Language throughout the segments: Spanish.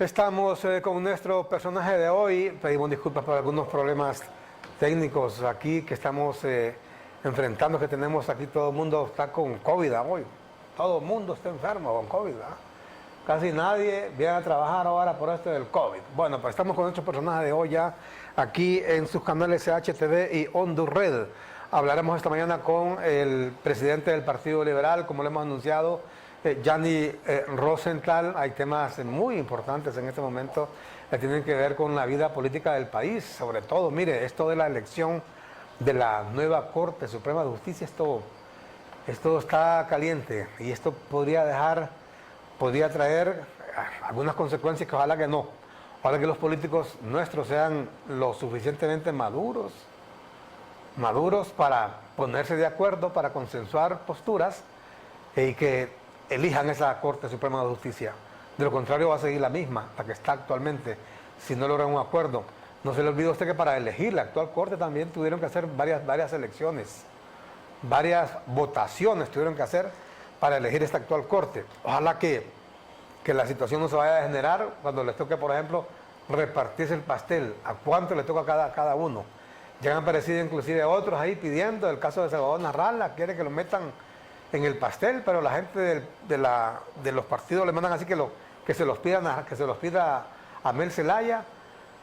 Estamos con nuestro personaje de hoy. Pedimos disculpas por algunos problemas técnicos aquí que estamos enfrentando, que tenemos aquí. Todo el mundo está con COVID hoy. Todo el mundo está enfermo con COVID. Casi nadie viene a trabajar ahora por esto del COVID. Bueno, pues estamos con nuestro personaje de hoy ya aquí en sus canales CHTV y Hondured. Hablaremos esta mañana con el presidente del Partido Liberal, como lo hemos anunciado, Yanni Rosenthal. Hay temas muy importantes en este momento que tienen que ver con la vida política del país. Sobre todo, mire, esto de la elección de la nueva Corte Suprema de Justicia, esto está caliente y esto podría traer algunas consecuencias que ojalá que no. Ojalá que los políticos nuestros sean lo suficientemente maduros para ponerse de acuerdo, para consensuar posturas y que elijan esa Corte Suprema de Justicia. De lo contrario va a seguir la misma, la que está actualmente, si no logran un acuerdo. No se le olvide a usted que para elegir la actual Corte también tuvieron que hacer varias elecciones, varias votaciones tuvieron que hacer para elegir esta actual Corte. Ojalá que la situación no se vaya a degenerar cuando les toque, por ejemplo, repartirse el pastel, a cuánto le toca a cada uno. Ya han aparecido inclusive otros ahí pidiendo, el caso de Salvador Narrala, quiere que lo metan en el pastel, pero la gente de los partidos le mandan así que se los pida a Mel Zelaya.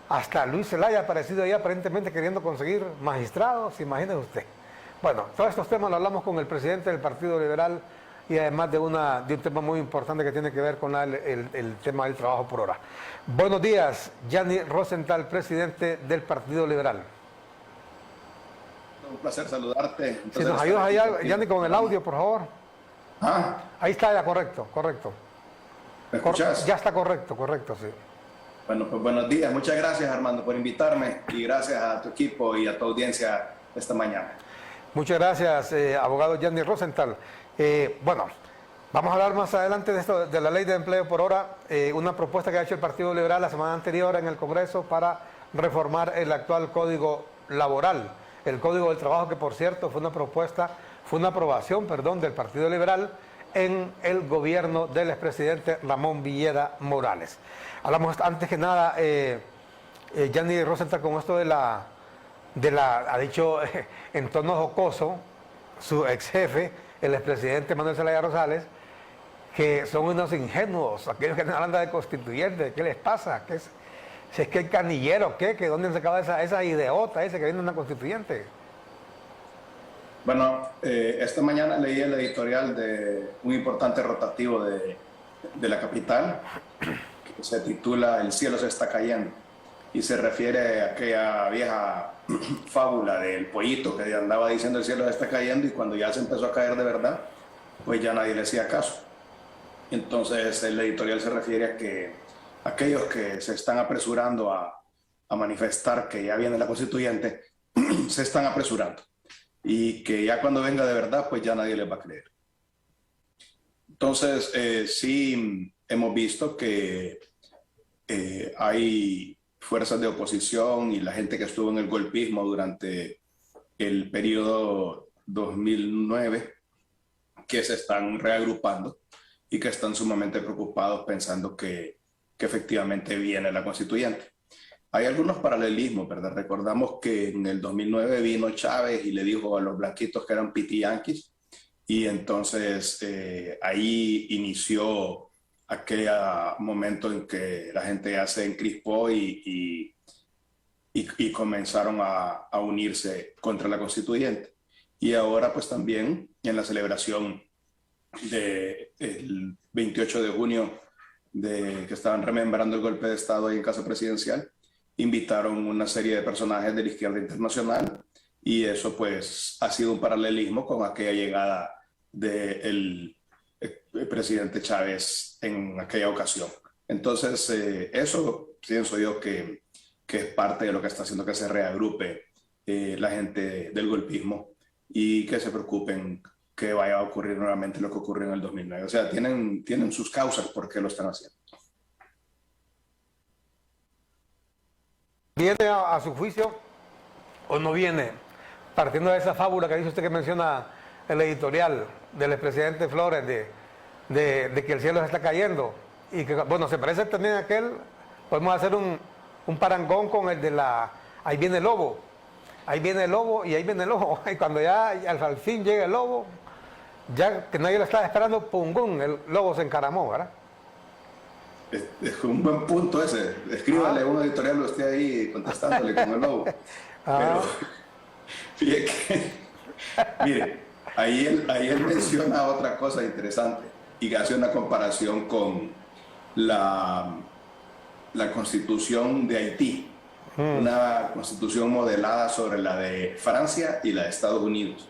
Hasta Luis Zelaya ha aparecido ahí aparentemente queriendo conseguir magistrados, imagínese usted. Bueno, todos estos temas los hablamos con el presidente del Partido Liberal y además de un tema muy importante que tiene que ver con el tema del trabajo por hora. Buenos días, Yanni Rosenthal, presidente del Partido Liberal. Un placer saludarte. Si nos ayudas ahí, Yanni, con el audio, por favor. Ahí está ya, correcto. ¿Me escuchas? Ya está correcto, sí. Bueno, pues buenos días. Muchas gracias, Armando, por invitarme y gracias a tu equipo y a tu audiencia esta mañana. Muchas gracias, abogado Yanni Rosenthal. Bueno, vamos a hablar más adelante de esto, de la ley de empleo por hora, una propuesta que ha hecho el Partido Liberal la semana anterior en el Congreso para reformar el actual Código Laboral, el Código del Trabajo, que por cierto fue una aprobación del Partido Liberal en el gobierno del expresidente Ramón Villeda Morales. Hablamos antes que nada, Yanni Rosenthal, con esto ha dicho en tono jocoso su ex jefe, el expresidente Manuel Zelaya Rosales, que son unos ingenuos, aquellos que hablan de constituyentes. ¿Qué les pasa? Si es que el canillero, ¿qué? ¿Que dónde se acaba esa ideota ese que viene una constituyente? Bueno, esta mañana leí el editorial de un importante rotativo de la capital, que se titula El cielo se está cayendo, y se refiere a aquella vieja fábula del pollito que andaba diciendo el cielo se está cayendo, y cuando ya se empezó a caer de verdad, pues ya nadie le hacía caso. Entonces el editorial se refiere a que aquellos que se están apresurando a manifestar que ya viene la constituyente, se están apresurando, y que ya cuando venga de verdad, pues ya nadie les va a creer. Entonces, sí hemos visto que hay fuerzas de oposición y la gente que estuvo en el golpismo durante el periodo 2009 que se están reagrupando y que están sumamente preocupados pensando que efectivamente viene la constituyente. Hay algunos paralelismos, ¿verdad? Recordamos que en el 2009 vino Chávez y le dijo a los blanquitos que eran pitiyanquis, y entonces ahí inició aquel momento en que la gente ya se encrispó y comenzaron a unirse contra la constituyente. Y ahora pues también en la celebración del 28 de junio, que estaban remembrando el golpe de Estado ahí en Casa Presidencial, invitaron una serie de personajes de la izquierda internacional, y eso pues ha sido un paralelismo con aquella llegada del presidente Chávez en aquella ocasión. Entonces eso pienso yo que es parte de lo que está haciendo que se reagrupe la gente del golpismo y que se preocupen que vaya a ocurrir nuevamente lo que ocurrió en el 2009. O sea, tienen sus causas por qué lo están haciendo. ¿Viene a su juicio o no viene? Partiendo de esa fábula que dice usted, que menciona el editorial del expresidente Flores, de que el cielo se está cayendo, Y que, bueno, se parece también a aquel, podemos hacer un parangón con el de ahí viene el lobo. Ahí viene el lobo y ahí viene el lobo. Y cuando ya al fin llega el lobo, ya que nadie lo estaba esperando, pum, el lobo se encaramó, ¿verdad? Es un buen punto ese. Escríbale un editorial usted ahí contestándole con el lobo. Pero fíjate que, mire, ahí él menciona otra cosa interesante y hace una comparación con la Constitución de Haití, una constitución modelada sobre la de Francia y la de Estados Unidos.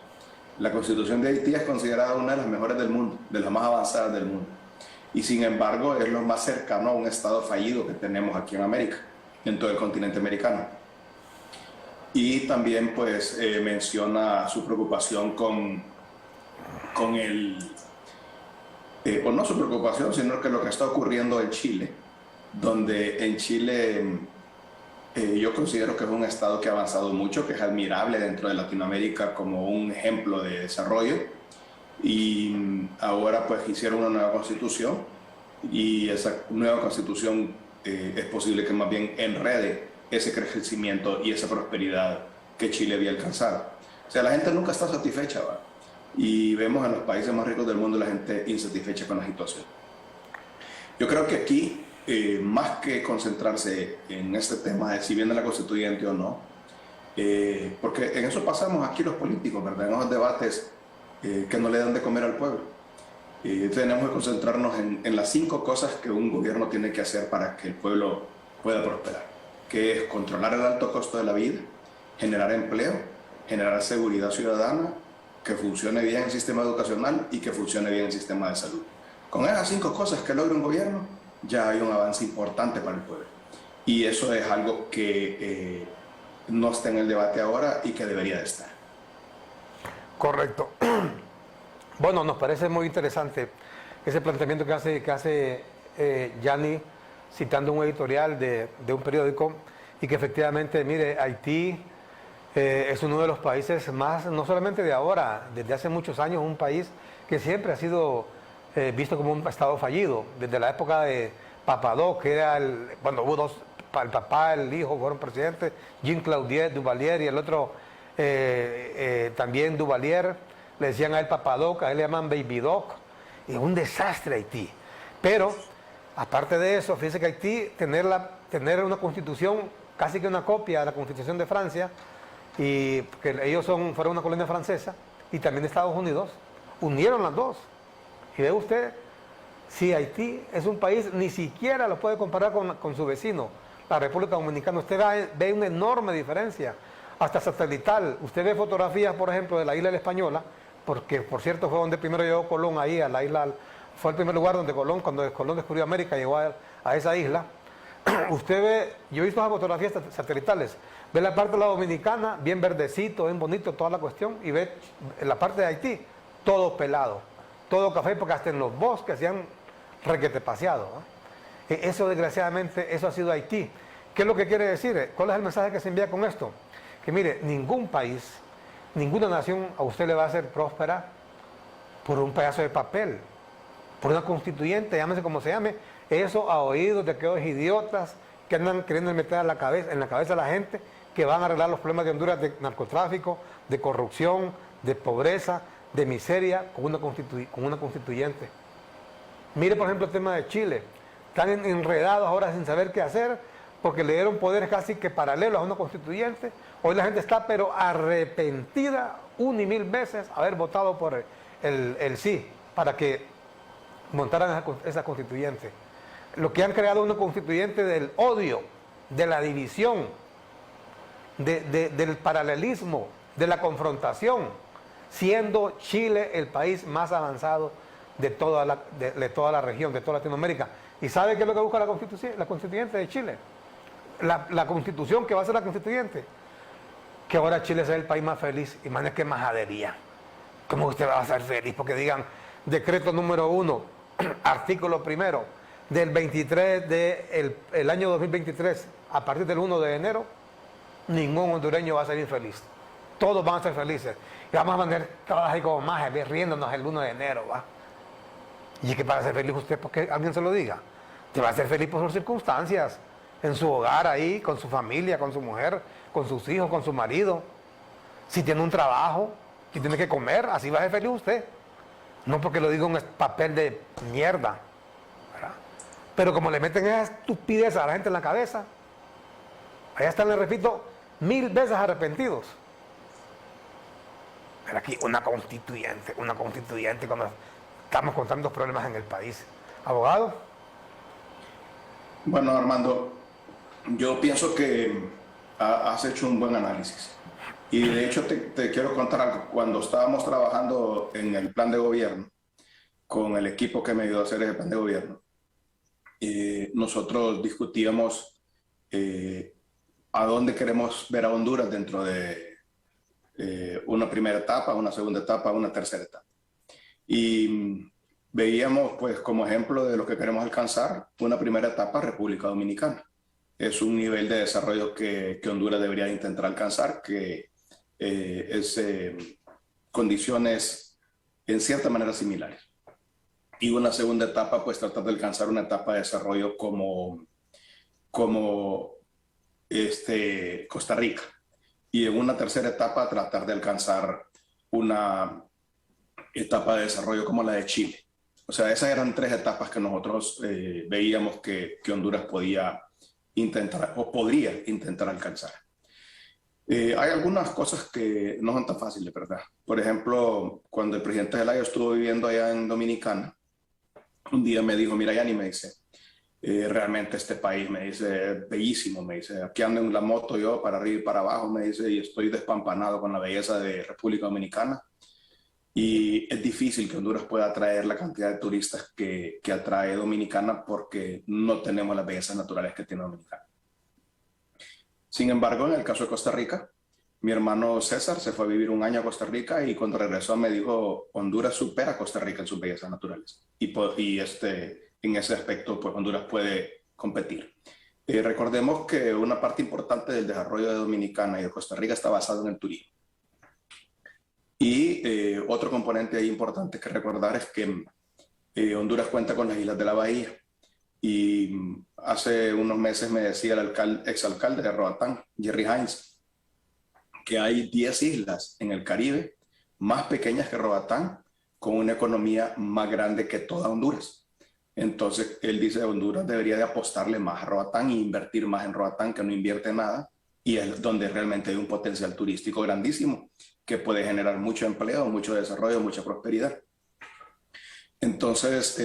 La Constitución de Haití es considerada una de las mejores del mundo, de las más avanzadas del mundo. Y sin embargo es lo más cercano a un estado fallido que tenemos aquí en América, en todo el continente americano. Y también pues menciona su preocupación con o no su preocupación, sino que lo que está ocurriendo en Chile, donde en Chile yo considero que es un estado que ha avanzado mucho, que es admirable dentro de Latinoamérica como un ejemplo de desarrollo. Y ahora pues hicieron una nueva constitución y esa nueva constitución es posible que más bien enrede ese crecimiento y esa prosperidad que Chile había alcanzado. O sea, la gente nunca está satisfecha, ¿va? Y vemos en los países más ricos del mundo la gente insatisfecha con la situación. Yo creo que aquí, más que concentrarse en este tema de si viene la constituyente o no, porque en eso pasamos aquí los políticos, ¿verdad? En esos debates que no le dan de comer al pueblo. Tenemos que concentrarnos en las 5 cosas que un gobierno tiene que hacer para que el pueblo pueda prosperar, que es controlar el alto costo de la vida, generar empleo, generar seguridad ciudadana, que funcione bien el sistema educacional y que funcione bien el sistema de salud. Con esas 5 cosas que logra un gobierno, ya hay un avance importante para el pueblo. Y eso es algo que no está en el debate ahora y que debería de estar. Correcto. Bueno, nos parece muy interesante ese planteamiento que hace Yanni, citando un editorial de un periódico, y que efectivamente, mire, Haití es uno de los países más, no solamente de ahora, desde hace muchos años, un país que siempre ha sido visto como un estado fallido, desde la época de Papadoc, que era cuando hubo dos, el papá, el hijo fueron presidentes, Jean-Claude Duvalier y el otro también Duvalier, le decían a él Papadoc, a él le llaman Baby Doc, y es un desastre Haití. Pero, aparte de eso, fíjese que Haití, tener una constitución, casi que una copia de la Constitución de Francia, y que ellos fueron una colonia francesa, y también de Estados Unidos, unieron las dos. Y ve usted, si Haití es un país, ni siquiera lo puede comparar con su vecino, la República Dominicana. Usted ve una enorme diferencia, hasta satelital. Usted ve fotografías, por ejemplo, de la isla de la Española, porque por cierto fue donde primero llegó Colón, ahí a la isla, fue el primer lugar donde cuando Colón descubrió América, llegó a esa isla. Usted ve, yo he visto las fotografías satelitales, ve la parte de la Dominicana, bien verdecito, bien bonito, toda la cuestión, y ve la parte de Haití, todo pelado, todo café, porque hasta en los bosques se han requetepaseado, ¿no? Eso, desgraciadamente, eso ha sido Haití. ¿Qué es lo que quiere decir? ¿Cuál es el mensaje que se envía con esto? Que mire, ningún país, ninguna nación a usted le va a hacer próspera por un pedazo de papel, por una constituyente, llámese como se llame, eso a oídos de aquellos idiotas que andan queriendo meter en la cabeza a la gente que van a arreglar los problemas de Honduras de narcotráfico, de corrupción, de pobreza, de miseria con una constituyente. Mire, por ejemplo, el tema de Chile. Están enredados ahora sin saber qué hacer porque le dieron poderes casi que paralelos a una constituyente. Hoy la gente está pero arrepentida 1 y 1000 veces haber votado por el sí para que montaran esa constituyente. Lo que han creado una constituyente del odio, de la división, del paralelismo, de la confrontación, siendo Chile el país más avanzado de toda la región, de toda Latinoamérica. ¿Y sabe qué es lo que busca la constituyente de Chile? La constitución que va a ser la constituyente. Que ahora Chile sea el país más feliz. Y más que majadería. ¿Cómo usted va a ser feliz? Porque digan, decreto número 1, artículo 1, del 23 del año 2023, a partir del 1 de enero, ningún hondureño va a ser infeliz. Todos van a ser felices. Y vamos a mantener todos ahí como más, riéndonos el 1 de enero, ¿va? Y es que para ser feliz usted, porque alguien se lo diga. Se va a ser feliz por sus circunstancias, en su hogar ahí, con su familia, con su mujer, con sus hijos, con su marido. Si tiene un trabajo, si tiene que comer, así va a ser feliz usted. No porque lo diga un papel de mierda, ¿verdad? Pero como le meten esa estupidez a la gente en la cabeza, allá están, le repito, 1000 veces arrepentidos. Pero aquí una constituyente cuando estamos con tantos problemas en el país. Abogado. Bueno, Armando, yo pienso que has hecho un buen análisis. Y de hecho te quiero contar algo. Cuando estábamos trabajando en el plan de gobierno, con el equipo que me ayudó a hacer ese plan de gobierno, nosotros discutíamos a dónde queremos ver a Honduras dentro de una primera etapa, una segunda etapa, una tercera etapa. Y veíamos, pues, como ejemplo de lo que queremos alcanzar, una primera etapa, República Dominicana. Es un nivel de desarrollo que Honduras debería intentar alcanzar, que es condiciones en cierta manera similares. Y una segunda etapa, pues tratar de alcanzar una etapa de desarrollo como Costa Rica. Y en una tercera etapa tratar de alcanzar una etapa de desarrollo como la de Chile. O sea, esas eran 3 etapas que nosotros veíamos que Honduras podía intentar o podría intentar alcanzar. Hay algunas cosas que no son tan fáciles, ¿verdad? Por ejemplo, cuando el presidente Zelaya estuvo viviendo allá en Dominicana, un día me dijo, mira, Yani, me dice, realmente este país, me dice, es bellísimo, me dice, aquí ando en la moto yo para arriba y para abajo, me dice, y estoy despampanado con la belleza de República Dominicana. Y es difícil que Honduras pueda atraer la cantidad de turistas que atrae Dominicana porque no tenemos las bellezas naturales que tiene Dominicana. Sin embargo, en el caso de Costa Rica, mi hermano César se fue a vivir un año a Costa Rica y cuando regresó me dijo, Honduras supera a Costa Rica en sus bellezas naturales. Y en ese aspecto, pues Honduras puede competir. Recordemos que una parte importante del desarrollo de Dominicana y de Costa Rica está basado en el turismo. Y otro componente ahí importante que recordar es que Honduras cuenta con las Islas de la Bahía. Y hace unos meses me decía el exalcalde de Roatán, Jerry Hines, que hay 10 islas en el Caribe más pequeñas que Roatán, con una economía más grande que toda Honduras. Entonces, él dice que Honduras debería de apostarle más a Roatán e invertir más en Roatán, que no invierte nada, y es donde realmente hay un potencial turístico grandísimo, que puede generar mucho empleo, mucho desarrollo, mucha prosperidad. Entonces,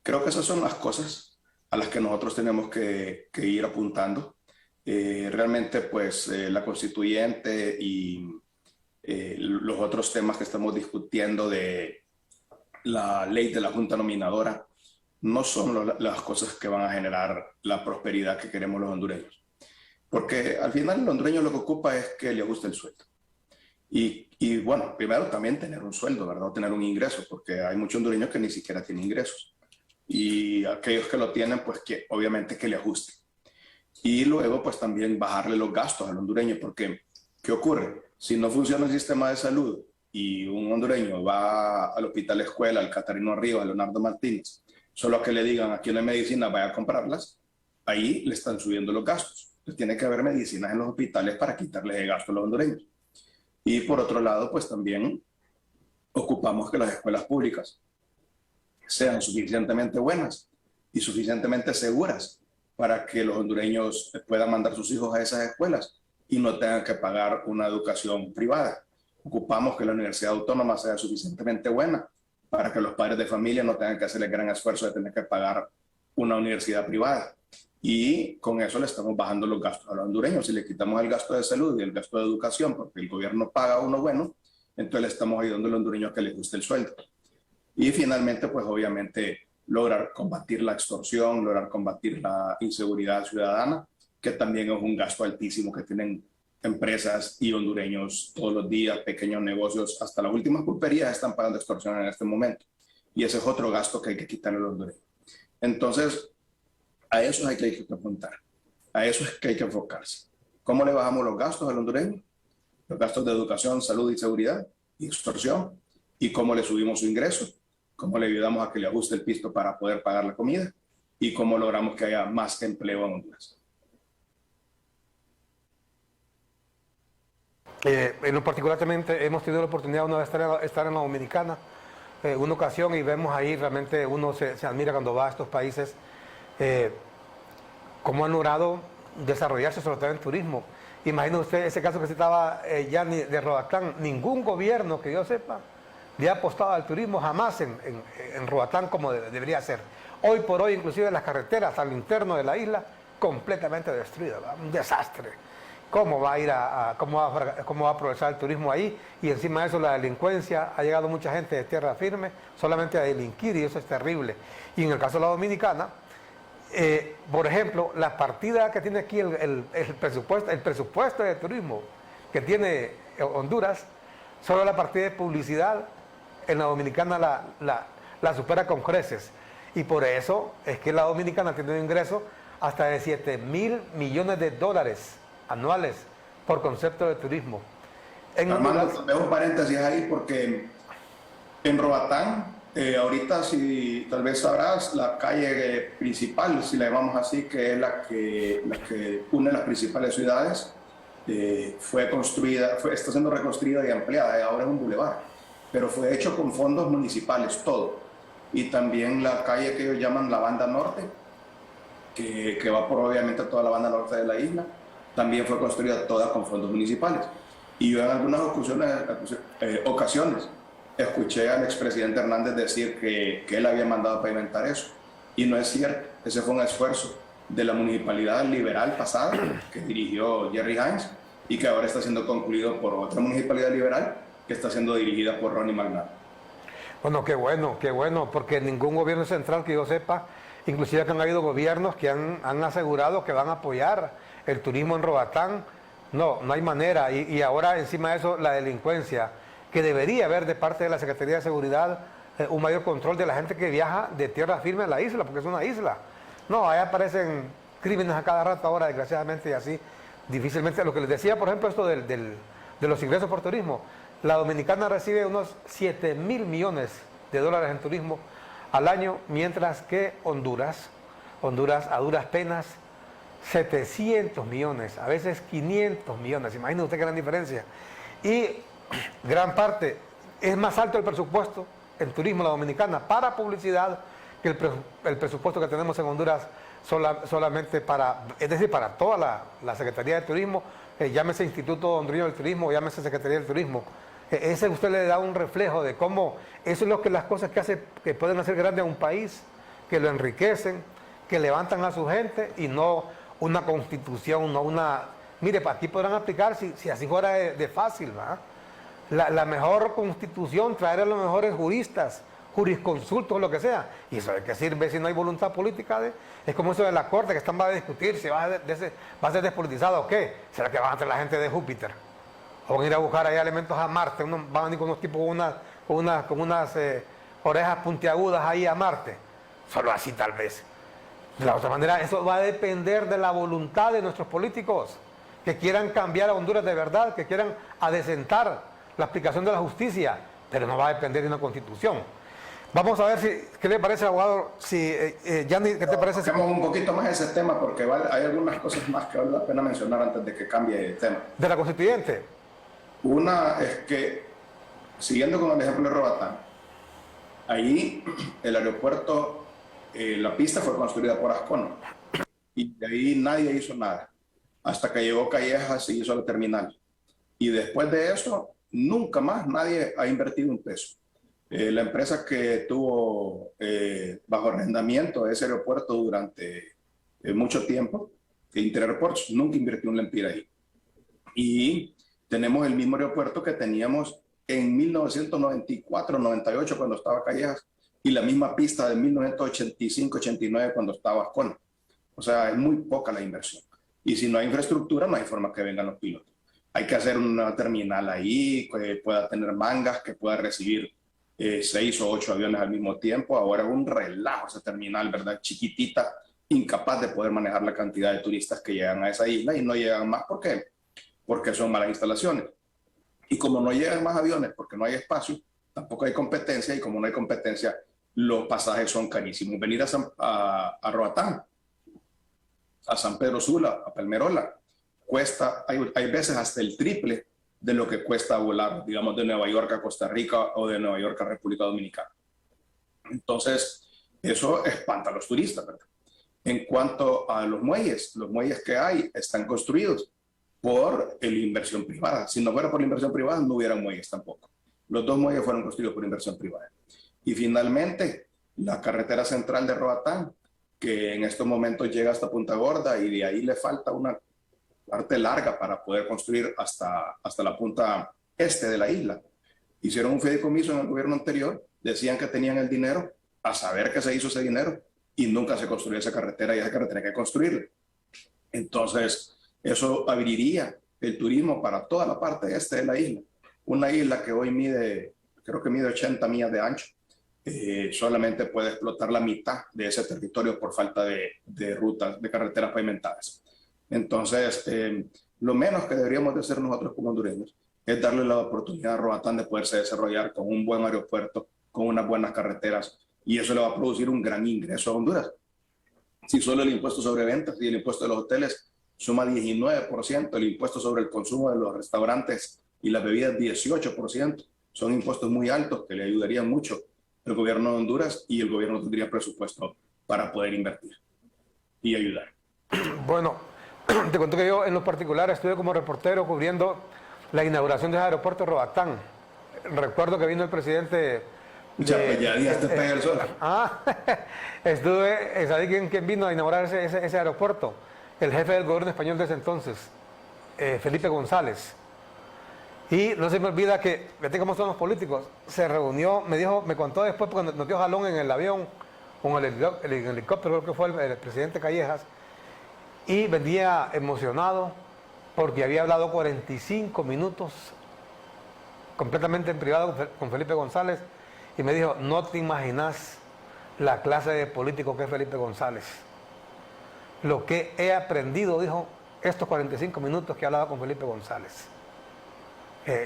creo que esas son las cosas a las que nosotros tenemos que ir apuntando. Realmente, pues, la constituyente y los otros temas que estamos discutiendo de la ley de la Junta Nominadora no son las cosas que van a generar la prosperidad que queremos los hondureños. Porque al final el hondureño lo que ocupa es que le guste el sueldo. Y bueno, primero también tener un sueldo, ¿verdad? Tener un ingreso, porque hay muchos hondureños que ni siquiera tienen ingresos. Y aquellos que lo tienen, pues que obviamente que le ajusten. Y luego, pues también bajarle los gastos al hondureño, porque ¿qué ocurre? Si no funciona el sistema de salud y un hondureño va al hospital escuela, al Catarino Rivas, al Leonardo Martínez, solo a que le digan aquí no hay medicinas, vaya a comprarlas, ahí le están subiendo los gastos. Entonces tiene que haber medicinas en los hospitales para quitarles el gasto a los hondureños. Y por otro lado, pues también ocupamos que las escuelas públicas sean suficientemente buenas y suficientemente seguras para que los hondureños puedan mandar sus hijos a esas escuelas y no tengan que pagar una educación privada. Ocupamos que la Universidad Autónoma sea suficientemente buena para que los padres de familia no tengan que hacer el gran esfuerzo de tener que pagar una universidad privada. Y con eso le estamos bajando los gastos a los hondureños. Si le quitamos el gasto de salud y el gasto de educación, porque el gobierno paga uno bueno, entonces le estamos ayudando a los hondureños a que les guste el sueldo. Y finalmente, pues obviamente lograr combatir la extorsión, lograr combatir la inseguridad ciudadana, que también es un gasto altísimo que tienen empresas y hondureños todos los días, pequeños negocios, hasta las últimas pulperías están pagando extorsión en este momento. Y ese es otro gasto que hay que quitarle a los hondureños. Entonces, a eso hay que apuntar, a eso es que hay que enfocarse. ¿Cómo le bajamos los gastos al hondureño? Los gastos de educación, salud y seguridad, y extorsión. ¿Y cómo le subimos su ingreso? ¿Cómo le ayudamos a que le ajuste el pisto para poder pagar la comida? y cómo logramos que haya más empleo en Honduras. En lo particularmente hemos tenido la oportunidad una vez de estar en la Dominicana, una ocasión, y vemos ahí realmente uno se admira cuando va a estos países cómo han logrado desarrollarse sobre todo en turismo. Imagina usted ese caso que citaba Yanni de Roatán. Ningún gobierno que yo sepa le ha apostado al turismo jamás en Roatán como debería ser. Hoy por hoy, inclusive las carreteras al interno de la isla completamente destruidas, ¿verdad? Un desastre. ¿Cómo va a ir cómo va a aprovechar el turismo ahí? Y encima de eso la delincuencia, ha llegado mucha gente de tierra firme solamente a delinquir, y eso es terrible. Y en el caso de la Dominicana, por ejemplo, la partida que tiene aquí el presupuesto de turismo que tiene Honduras, solo la partida de publicidad en la Dominicana la supera con creces. Y por eso es que la Dominicana tiene un ingreso hasta de 7.000 millones de dólares anuales por concepto de turismo. Armando, te dejo un paréntesis ahí porque en Roatán, ahorita, si tal vez sabrás, la calle principal, si la llamamos así, que es la que une las principales ciudades, fue construida, está siendo reconstruida y ampliada, ahora es un bulevar, pero fue hecho con fondos municipales, todo. Y también la calle que ellos llaman la Banda Norte, que va por obviamente toda la banda norte de la isla, también fue construida toda con fondos municipales. Y yo en algunas ocasiones escuché al expresidente Hernández decir que él había mandado a pavimentar eso. Y no es cierto, ese fue un esfuerzo de la municipalidad liberal pasada, que dirigió Jerry Hines, y que ahora está siendo concluido por otra municipalidad liberal, que está siendo dirigida por Ronnie McNabb. Bueno, qué bueno, porque ningún gobierno central que yo sepa, inclusive que han habido gobiernos que han asegurado que van a apoyar el turismo en Roatán. No hay manera. Y ahora encima de eso la delincuencia, que debería haber de parte de la Secretaría de Seguridad un mayor control de la gente que viaja de tierra firme a la isla, porque es una isla. No, allá aparecen crímenes a cada rato ahora, desgraciadamente, y así difícilmente. Lo que les decía, por ejemplo, esto de los ingresos por turismo. La Dominicana recibe unos 7.000 millones de dólares en turismo al año, mientras que Honduras a duras penas 700 millones, a veces 500 millones. Imagínese usted qué gran diferencia. Y gran parte, es más alto el presupuesto en turismo la Dominicana para publicidad que el presupuesto que tenemos en Honduras solamente es decir, para toda la Secretaría de Turismo, llámese Instituto Hondureño del Turismo o llámese Secretaría del Turismo. Ese usted le da un reflejo de cómo eso es las cosas que pueden hacer grande a un país, que lo enriquecen, que levantan a su gente, y no una constitución, no una... Mire, aquí podrán aplicar, si así fuera de fácil, ¿verdad? La mejor constitución, traer a los mejores juristas, jurisconsultos, lo que sea. ¿Y eso de qué sirve si no hay voluntad política? Es como eso de la corte, que están a discutir si va a ser despolitizado o qué. ¿Será que van a traer la gente de Júpiter? ¿O van a ir a buscar ahí elementos a Marte? Van a venir con unos tipos con unas orejas puntiagudas ahí a Marte. Solo así tal vez. De la otra manera, eso va a depender de la voluntad de nuestros políticos, que quieran cambiar a Honduras de verdad, que quieran adecentar la aplicación de la justicia, pero no va a depender de una constitución. Vamos a ver qué le parece, abogado. Yanni, ¿qué te parece? Toquemos un poquito más ese tema, porque hay algunas cosas más que vale la pena mencionar antes de que cambie de tema. ¿De la constituyente? Una es que, siguiendo con el ejemplo de Roatán, ahí el aeropuerto, la pista fue construida por Ascona, y de ahí nadie hizo nada, hasta que llegó Callejas y hizo la terminal. Y después de eso, nunca más nadie ha invertido un peso. La empresa que tuvo bajo arrendamiento ese aeropuerto durante mucho tiempo, Interairports, nunca invirtió un lempira ahí. Y tenemos el mismo aeropuerto que teníamos en 1994-98 cuando estaba Callejas, y la misma pista de 1985-89 cuando estaba Ascona. O sea, es muy poca la inversión. Y si no hay infraestructura, no hay forma que vengan los pilotos. Hay que hacer una terminal ahí que pueda tener mangas, que pueda recibir 6 o 8 aviones al mismo tiempo. Ahora es un relajo esa terminal, ¿verdad? Chiquitita, incapaz de poder manejar la cantidad de turistas que llegan a esa isla, y no llegan más porque son malas instalaciones. Y como no llegan más aviones porque no hay espacio, tampoco hay competencia, y como no hay competencia, los pasajes son carísimos. Venir a Roatán, a San Pedro Sula, a Palmerola, cuesta, hay veces hasta el triple de lo que cuesta volar, digamos, de Nueva York a Costa Rica o de Nueva York a República Dominicana. Entonces, eso espanta a los turistas, ¿verdad? En cuanto a los muelles que hay están construidos por la inversión privada. Si no fuera por la inversión privada, no hubiera muelles tampoco. Los dos muelles fueron construidos por inversión privada. Y finalmente, la carretera central de Roatán, que en estos momentos llega hasta Punta Gorda y de ahí le falta una parte larga para poder construir hasta la punta este de la isla. Hicieron un fideicomiso en el gobierno anterior, decían que tenían el dinero, a saber que se hizo ese dinero, y nunca se construyó esa carretera, y esa carretera hay que construirla. Entonces, eso abriría el turismo para toda la parte este de la isla. Una isla que hoy creo que mide 80 millas de ancho, solamente puede explotar la mitad de ese territorio por falta de rutas, de carreteras pavimentadas. Entonces, lo menos que deberíamos de hacer nosotros como hondureños es darle la oportunidad a Roatán de poderse desarrollar con un buen aeropuerto, con unas buenas carreteras, y eso le va a producir un gran ingreso a Honduras. Si solo el impuesto sobre ventas y el impuesto de los hoteles suma 19%, el impuesto sobre el consumo de los restaurantes y las bebidas 18%, son impuestos muy altos que le ayudarían mucho al gobierno de Honduras, y el gobierno tendría presupuesto para poder invertir y ayudar. Bueno, te cuento que yo en lo particular estuve como reportero cubriendo la inauguración del aeropuerto de Roatán. Recuerdo que vino el presidente... Ya días te pega el sol. Estuve, ¿sabes quién vino a inaugurar ese aeropuerto? El jefe del gobierno español de ese entonces, Felipe González. Y no se me olvida que, fíjate cómo son los políticos, se reunió, me contó después, porque nos dio jalón en el avión, con el helicóptero, creo que fue el presidente Callejas, y venía emocionado porque había hablado 45 minutos completamente en privado con Felipe González, y me dijo, no te imaginas la clase de político que es Felipe González. Lo que he aprendido, dijo, estos 45 minutos que he hablado con Felipe González.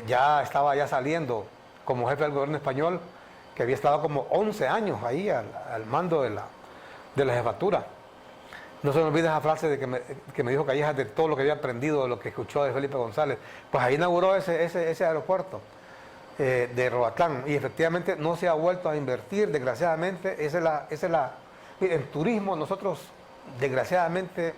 Ya estaba saliendo como jefe del gobierno español, que había estado como 11 años ahí al mando de la jefatura. No se me olvide esa frase que me dijo Callejas de todo lo que había aprendido, de lo que escuchó de Felipe González. Pues ahí inauguró ese aeropuerto de Roatán, y efectivamente no se ha vuelto a invertir, desgraciadamente. En turismo nosotros desgraciadamente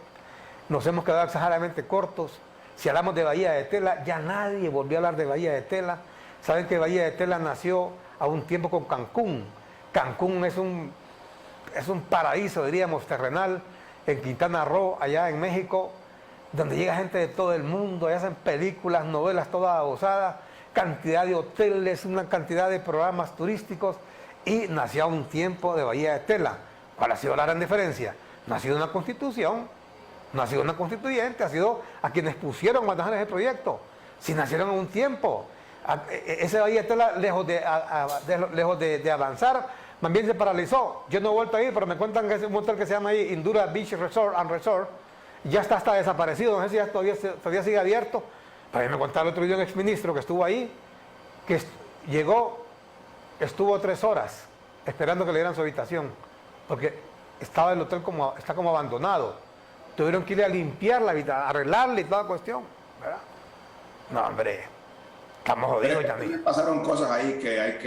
nos hemos quedado exageradamente cortos. Si hablamos de Bahía de Tela, ya nadie volvió a hablar de Bahía de Tela. Saben que Bahía de Tela nació a un tiempo con Cancún. Cancún es un paraíso, diríamos, terrenal, en Quintana Roo, allá en México, donde llega gente de todo el mundo, allá hacen películas, novelas todas adosadas, cantidad de hoteles, una cantidad de programas turísticos, y nació a un tiempo de Bahía de Tela. ¿Cuál ha sido la gran diferencia? No ha sido una constitución, no ha sido una constituyente, ha sido a quienes pusieron a manejar ese proyecto. Si nacieron en un tiempo, ese Bahía de Tela, lejos de avanzar, más bien se paralizó. Yo no he vuelto a ir, pero me cuentan que es un hotel que se llama ahí Indura Beach Resort and Resort, ya está hasta desaparecido, no sé si ya todavía sigue abierto. Pero me contaba el otro día un exministro que estuvo ahí, que estuvo 3 horas esperando que le dieran su habitación, porque estaba el hotel está como abandonado. Tuvieron que ir a limpiar la habitación, arreglarle y toda la cuestión, ¿verdad? No, hombre, estamos jodidos ya. Pasaron cosas ahí que hay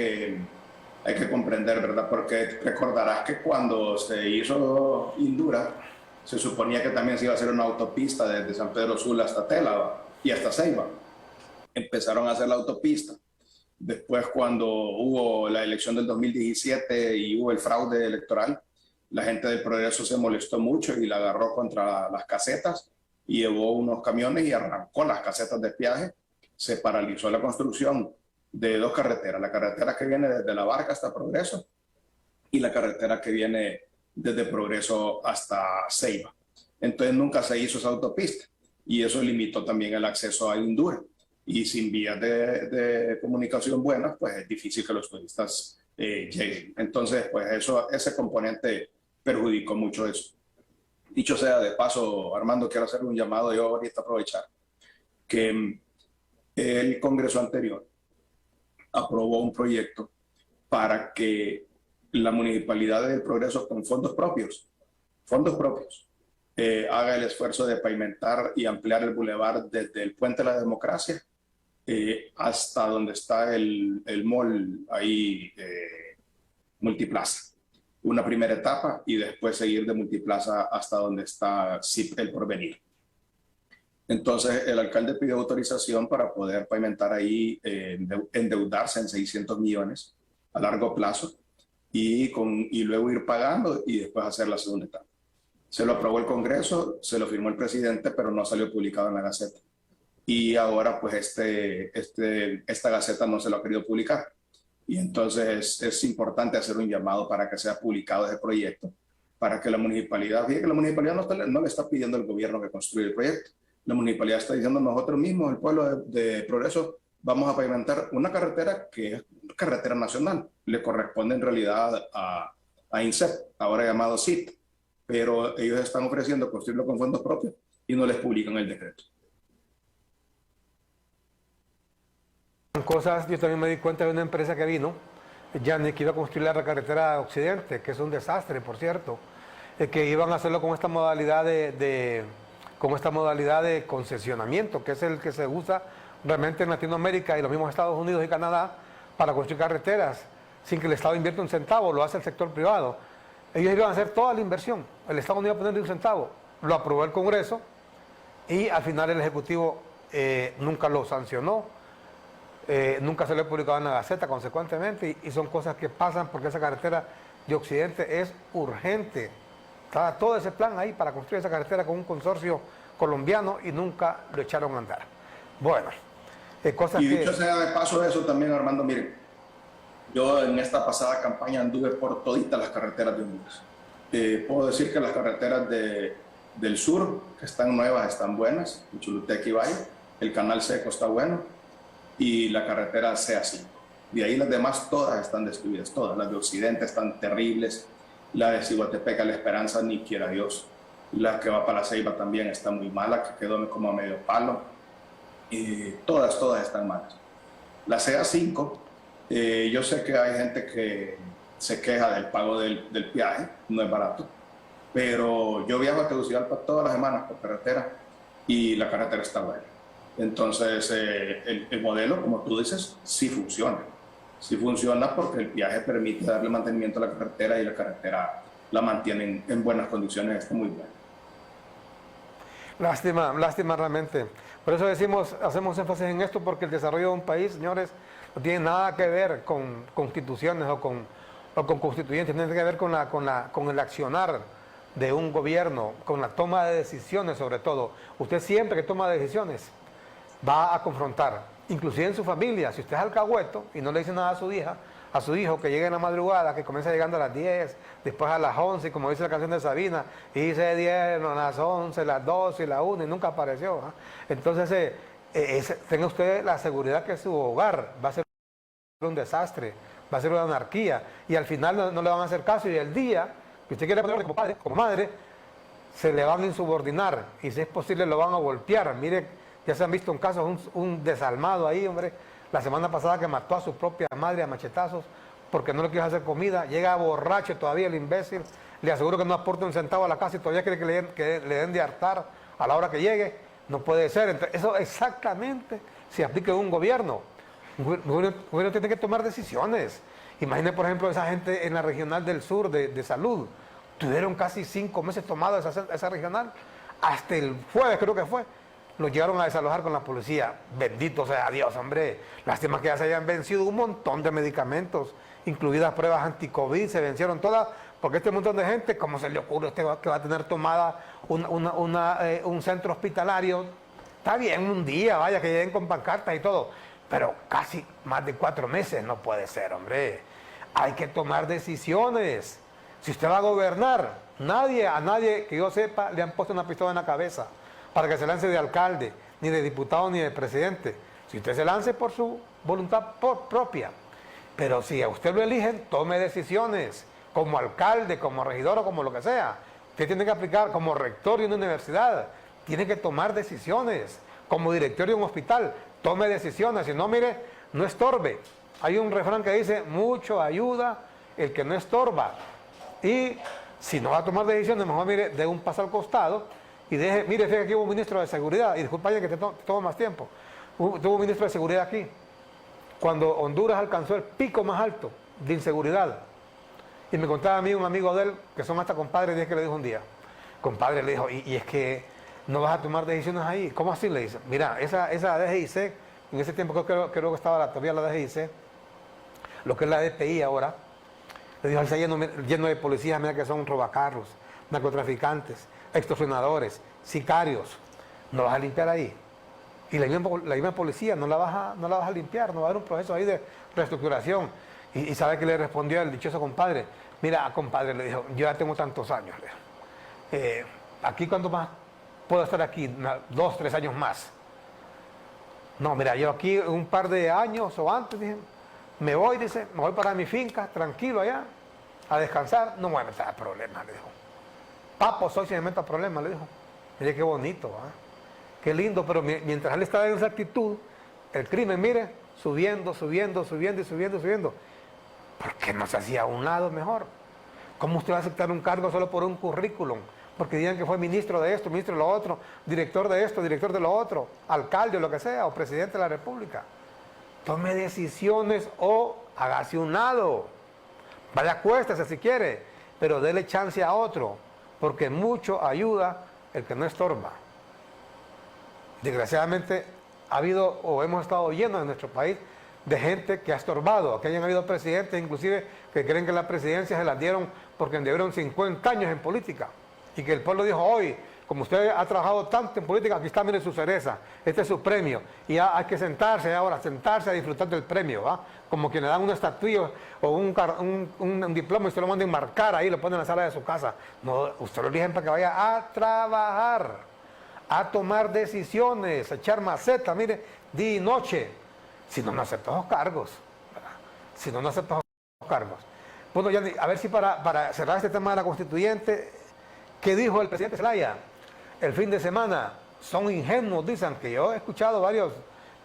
que comprender, ¿verdad? Porque recordarás que cuando se hizo Indura, se suponía que también se iba a hacer una autopista desde San Pedro Sula hasta Tela y hasta Ceiba. Empezaron a hacer la autopista. Después, cuando hubo la elección del 2017 y hubo el fraude electoral, la gente del Progreso se molestó mucho y la agarró contra las casetas y llevó unos camiones y arrancó las casetas de peaje. Se paralizó la construcción de 2 carreteras, la carretera que viene desde La Barca hasta Progreso y la carretera que viene desde Progreso hasta Ceiba. Entonces nunca se hizo esa autopista, y eso limitó también el acceso a Indura, y sin vías de comunicación buenas, pues es difícil que los turistas lleguen. Entonces, pues ese componente perjudicó mucho eso. Dicho sea de paso, Armando, quiero hacer un llamado yo ahorita, aprovechar que el Congreso anterior aprobó un proyecto para que la Municipalidad del Progreso con fondos propios, haga el esfuerzo de pavimentar y ampliar el bulevar desde el Puente de la Democracia hasta donde está el mall ahí, Multiplaza. Una primera etapa y después seguir de Multiplaza hasta donde está CIP El Porvenir. Entonces el alcalde pidió autorización para poder pavimentar ahí, endeudarse en 600 millones a largo plazo y luego ir pagando y después hacer la segunda etapa. Se lo aprobó el Congreso, se lo firmó el presidente, pero no salió publicado en la Gaceta. Y ahora pues esta Gaceta no se lo ha querido publicar. Y entonces es importante hacer un llamado para que sea publicado ese proyecto, para que la municipalidad, fíjate que la municipalidad no le está pidiendo al gobierno que construya el proyecto. La municipalidad está diciendo nosotros mismos, el pueblo de Progreso, vamos a pavimentar una carretera que es carretera nacional. Le corresponde en realidad a INSEP, ahora llamado CIT, pero ellos están ofreciendo construirlo con fondos propios y no les publican el decreto. Cosas, yo también me di cuenta de una empresa que vino, Yanni, que iba a construir la carretera Occidente, que es un desastre, por cierto, que iban a hacerlo con esta modalidad de concesionamiento, que es el que se usa realmente en Latinoamérica y los mismos Estados Unidos y Canadá para construir carreteras, sin que el Estado invierta un centavo, lo hace el sector privado. Ellos iban a hacer toda la inversión, el Estado no iba a poner ni un centavo, lo aprobó el Congreso y al final el Ejecutivo nunca lo sancionó. Nunca se lo he publicado en la Gaceta, consecuentemente, y son cosas que pasan porque esa carretera de Occidente es urgente. Estaba todo ese plan ahí para construir esa carretera con un consorcio colombiano y nunca lo echaron a andar. Bueno, cosas y que... dicho sea de paso eso también, Armando, miren, yo en esta pasada campaña anduve por toditas las carreteras de Honduras. Puedo decir que las carreteras del sur, que están nuevas, están buenas, Choluteca y Valle, el canal seco está bueno, y la carretera CA5. De ahí las demás todas están destruidas, todas. Las de Occidente están terribles, la de Ciguatepeca, La Esperanza, ni quiera Dios. La que va para La Ceiba también está muy mala, que quedó como a medio palo. Y todas están malas. La CA5, yo sé que hay gente que se queja del pago del peaje, no es barato, pero yo viajo a Tegucigalpa todas las semanas por carretera y la carretera está buena. Entonces, el modelo, como tú dices, sí funciona. Sí funciona porque el peaje permite darle mantenimiento a la carretera y la carretera la mantiene en buenas condiciones, está muy buena. Lástima realmente. Por eso hacemos énfasis en esto, porque el desarrollo de un país, señores, no tiene nada que ver con constituciones o con constituyentes, tiene que ver con el accionar de un gobierno, con la toma de decisiones sobre todo. Usted siempre que toma decisiones va a confrontar, inclusive en su familia. Si usted es alcahueto y no le dice nada a su hija, a su hijo, que llegue en la madrugada, que comienza llegando a las 10, después a las 11, como dice la canción de Sabina, y dice 10, a las 11, las 12 y la 1 y nunca apareció. Entonces, tenga usted la seguridad que su hogar va a ser un desastre, va a ser una anarquía, y al final no le van a hacer caso, y el día que usted quiere poner como padre, como madre, se le van a insubordinar, y si es posible lo van a golpear. Mire, ya se han visto en casos, un desalmado ahí, hombre, la semana pasada, que mató a su propia madre a machetazos porque no le quiso hacer comida, llega borracho todavía el imbécil, le aseguro que no aporta un centavo a la casa y todavía quiere que le den de hartar a la hora que llegue. No puede ser. Entonces, eso exactamente se aplica en un gobierno. Un gobierno tiene que tomar decisiones. Imagine, por ejemplo, esa gente en la regional del sur de salud, tuvieron casi 5 meses tomada esa regional, hasta el jueves creo que fue, los llegaron a desalojar con la policía. Bendito sea Dios, hombre. Lástima que ya se hayan vencido un montón de medicamentos, incluidas pruebas anti-COVID, se vencieron todas, porque este montón de gente, ¿cómo se le ocurre que va a tener tomada un centro hospitalario? Está bien, un día, vaya, que lleguen con pancartas y todo, pero casi más de 4 meses no puede ser, hombre. Hay que tomar decisiones. Si usted va a gobernar, a nadie que yo sepa le han puesto una pistola en la cabeza para que se lance de alcalde, ni de diputado, ni de presidente. Si usted se lance por su voluntad propia. Pero si a usted lo eligen, tome decisiones, como alcalde, como regidor o como lo que sea. Usted tiene que aplicar como rector de una universidad, tiene que tomar decisiones. Como director de un hospital, tome decisiones. Si no, mire, no estorbe. Hay un refrán que dice, mucho ayuda el que no estorba. Y si no va a tomar decisiones, mejor mire, dé un paso al costado y deje, mire, fíjate que aquí hubo un ministro de seguridad, y disculpa que te tome más tiempo, tuvo un ministro de seguridad aquí, cuando Honduras alcanzó el pico más alto de inseguridad. Y me contaba a mí un amigo de él, que son hasta compadres, que le dijo un día, compadre, le dijo, y es que no vas a tomar decisiones ahí. ¿Cómo así? Le dice, mira, esa DGIC, en ese tiempo creo que estaba todavía la DGIC, lo que es la DPI ahora, le dijo, está lleno de policías, mira que son robacarros, narcotraficantes, extorsionadores, sicarios, no vas a limpiar ahí. Y la misma policía no la vas a limpiar, no va a haber un proceso ahí de reestructuración. Y sabe que le respondió el dichoso compadre, mira, compadre, le dijo, yo ya tengo tantos años, le dijo, aquí cuánto más puedo estar aquí, 2, 3 años más. No, mira, yo aquí un par de años o antes, dije, me voy, dice, me voy para mi finca, tranquilo allá, a descansar, no voy a meter a problemas, le dijo. Papo, soy si me meto a problemas, le dijo. Mire qué bonito, ¿eh? Qué lindo, pero mientras él estaba en esa actitud, el crimen, mire, subiendo. ¿Por qué no se hacía a un lado mejor? ¿Cómo usted va a aceptar un cargo solo por un currículum? Porque digan que fue ministro de esto, ministro de lo otro, director de esto, director de lo otro, alcalde o lo que sea, o presidente de la República. Tome decisiones o hágase un lado. Vaya, acuéstese si quiere, pero dele chance a otro, porque mucho ayuda el que no estorba. Desgraciadamente ha habido o hemos estado llenos en nuestro país de gente que ha estorbado, que hayan habido presidentes inclusive que creen que la presidencia se las dieron porque anduvieron 50 años en política y que el pueblo dijo, hoy, como usted ha trabajado tanto en política, aquí está, mire su cereza, este es su premio, y ya hay que sentarse ahora, sentarse a disfrutar del premio, ¿va? Como que le dan una estatuilla o un diploma y usted lo manda a enmarcar ahí, lo pone en la sala de su casa. No, usted lo eligen para que vaya a trabajar, a tomar decisiones, a echar maceta, mire, día y noche. Si no, no acepta los cargos. Si no, no acepta los cargos. Bueno, ya, a ver si para cerrar este tema de la constituyente, ¿qué dijo el presidente Zelaya? El fin de semana, son ingenuos, dicen, que yo he escuchado varios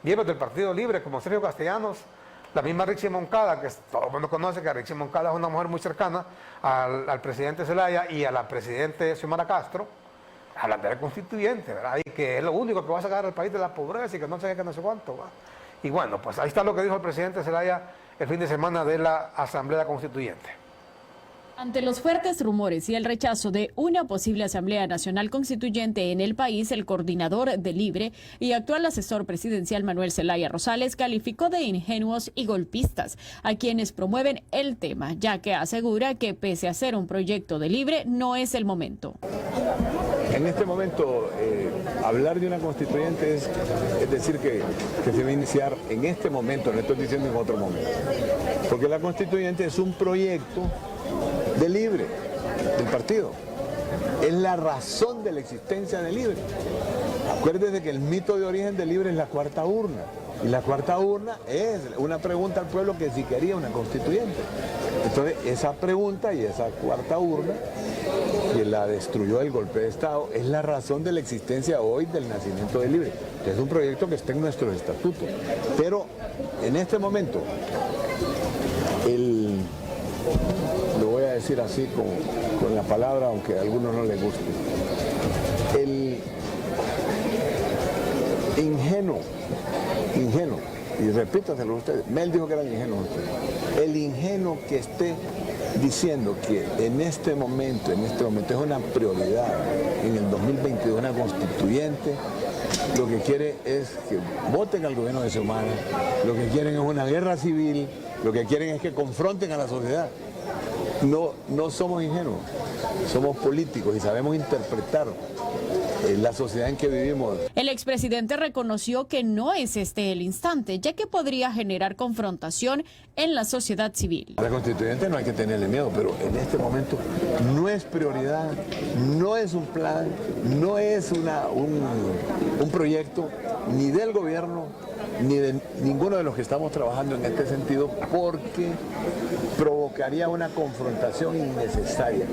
miembros del Partido Libre, como Sergio Castellanos, la misma Rixi Moncada, que todo el mundo conoce que Rixi Moncada es una mujer muy cercana al presidente Zelaya y a la presidente Xiomara Castro, hablando de la constituyente, ¿verdad? Y que es lo único que va a sacar al país de la pobreza y que no sé qué, no sé cuánto, ¿va? Y bueno, pues ahí está lo que dijo el presidente Zelaya el fin de semana de la Asamblea Constituyente. Ante los fuertes rumores y el rechazo de una posible Asamblea Nacional Constituyente en el país, el coordinador de Libre y actual asesor presidencial Manuel Zelaya Rosales calificó de ingenuos y golpistas a quienes promueven el tema, ya que asegura que pese a ser un proyecto de Libre, no es el momento. En este momento, hablar de una constituyente es decir que se va a iniciar en este momento, no estoy diciendo en otro momento, porque la constituyente es un proyecto de Libre, del partido. Es la razón de la existencia de Libre. Acuérdense que el mito de origen de Libre es la cuarta urna. Y la cuarta urna es una pregunta al pueblo que si quería una constituyente. Entonces, esa pregunta y esa cuarta urna, que la destruyó el golpe de Estado, es la razón de la existencia hoy del nacimiento de Libre. Es un proyecto que está en nuestros estatutos. Pero en este momento, lo voy a decir así con la palabra, aunque a algunos no les guste, el ingenuo, y repítaselo ustedes, Mel dijo que eran ingenuos ustedes, el ingenuo que esté diciendo que en este momento es una prioridad en el 2022 una constituyente, lo que quiere es que voten al gobierno de Xiomara, lo que quieren es una guerra civil, lo que quieren es que confronten a la sociedad. No somos ingenuos, somos políticos y sabemos interpretar la sociedad en que vivimos. El expresidente reconoció que no es este el instante, ya que podría generar confrontación en la sociedad civil. A la constituyente no hay que tenerle miedo, pero en este momento no es prioridad, no es un plan, no es un proyecto ni del gobierno, ni de ninguno de los que estamos trabajando en este sentido, porque provocaría una confrontación innecesaria.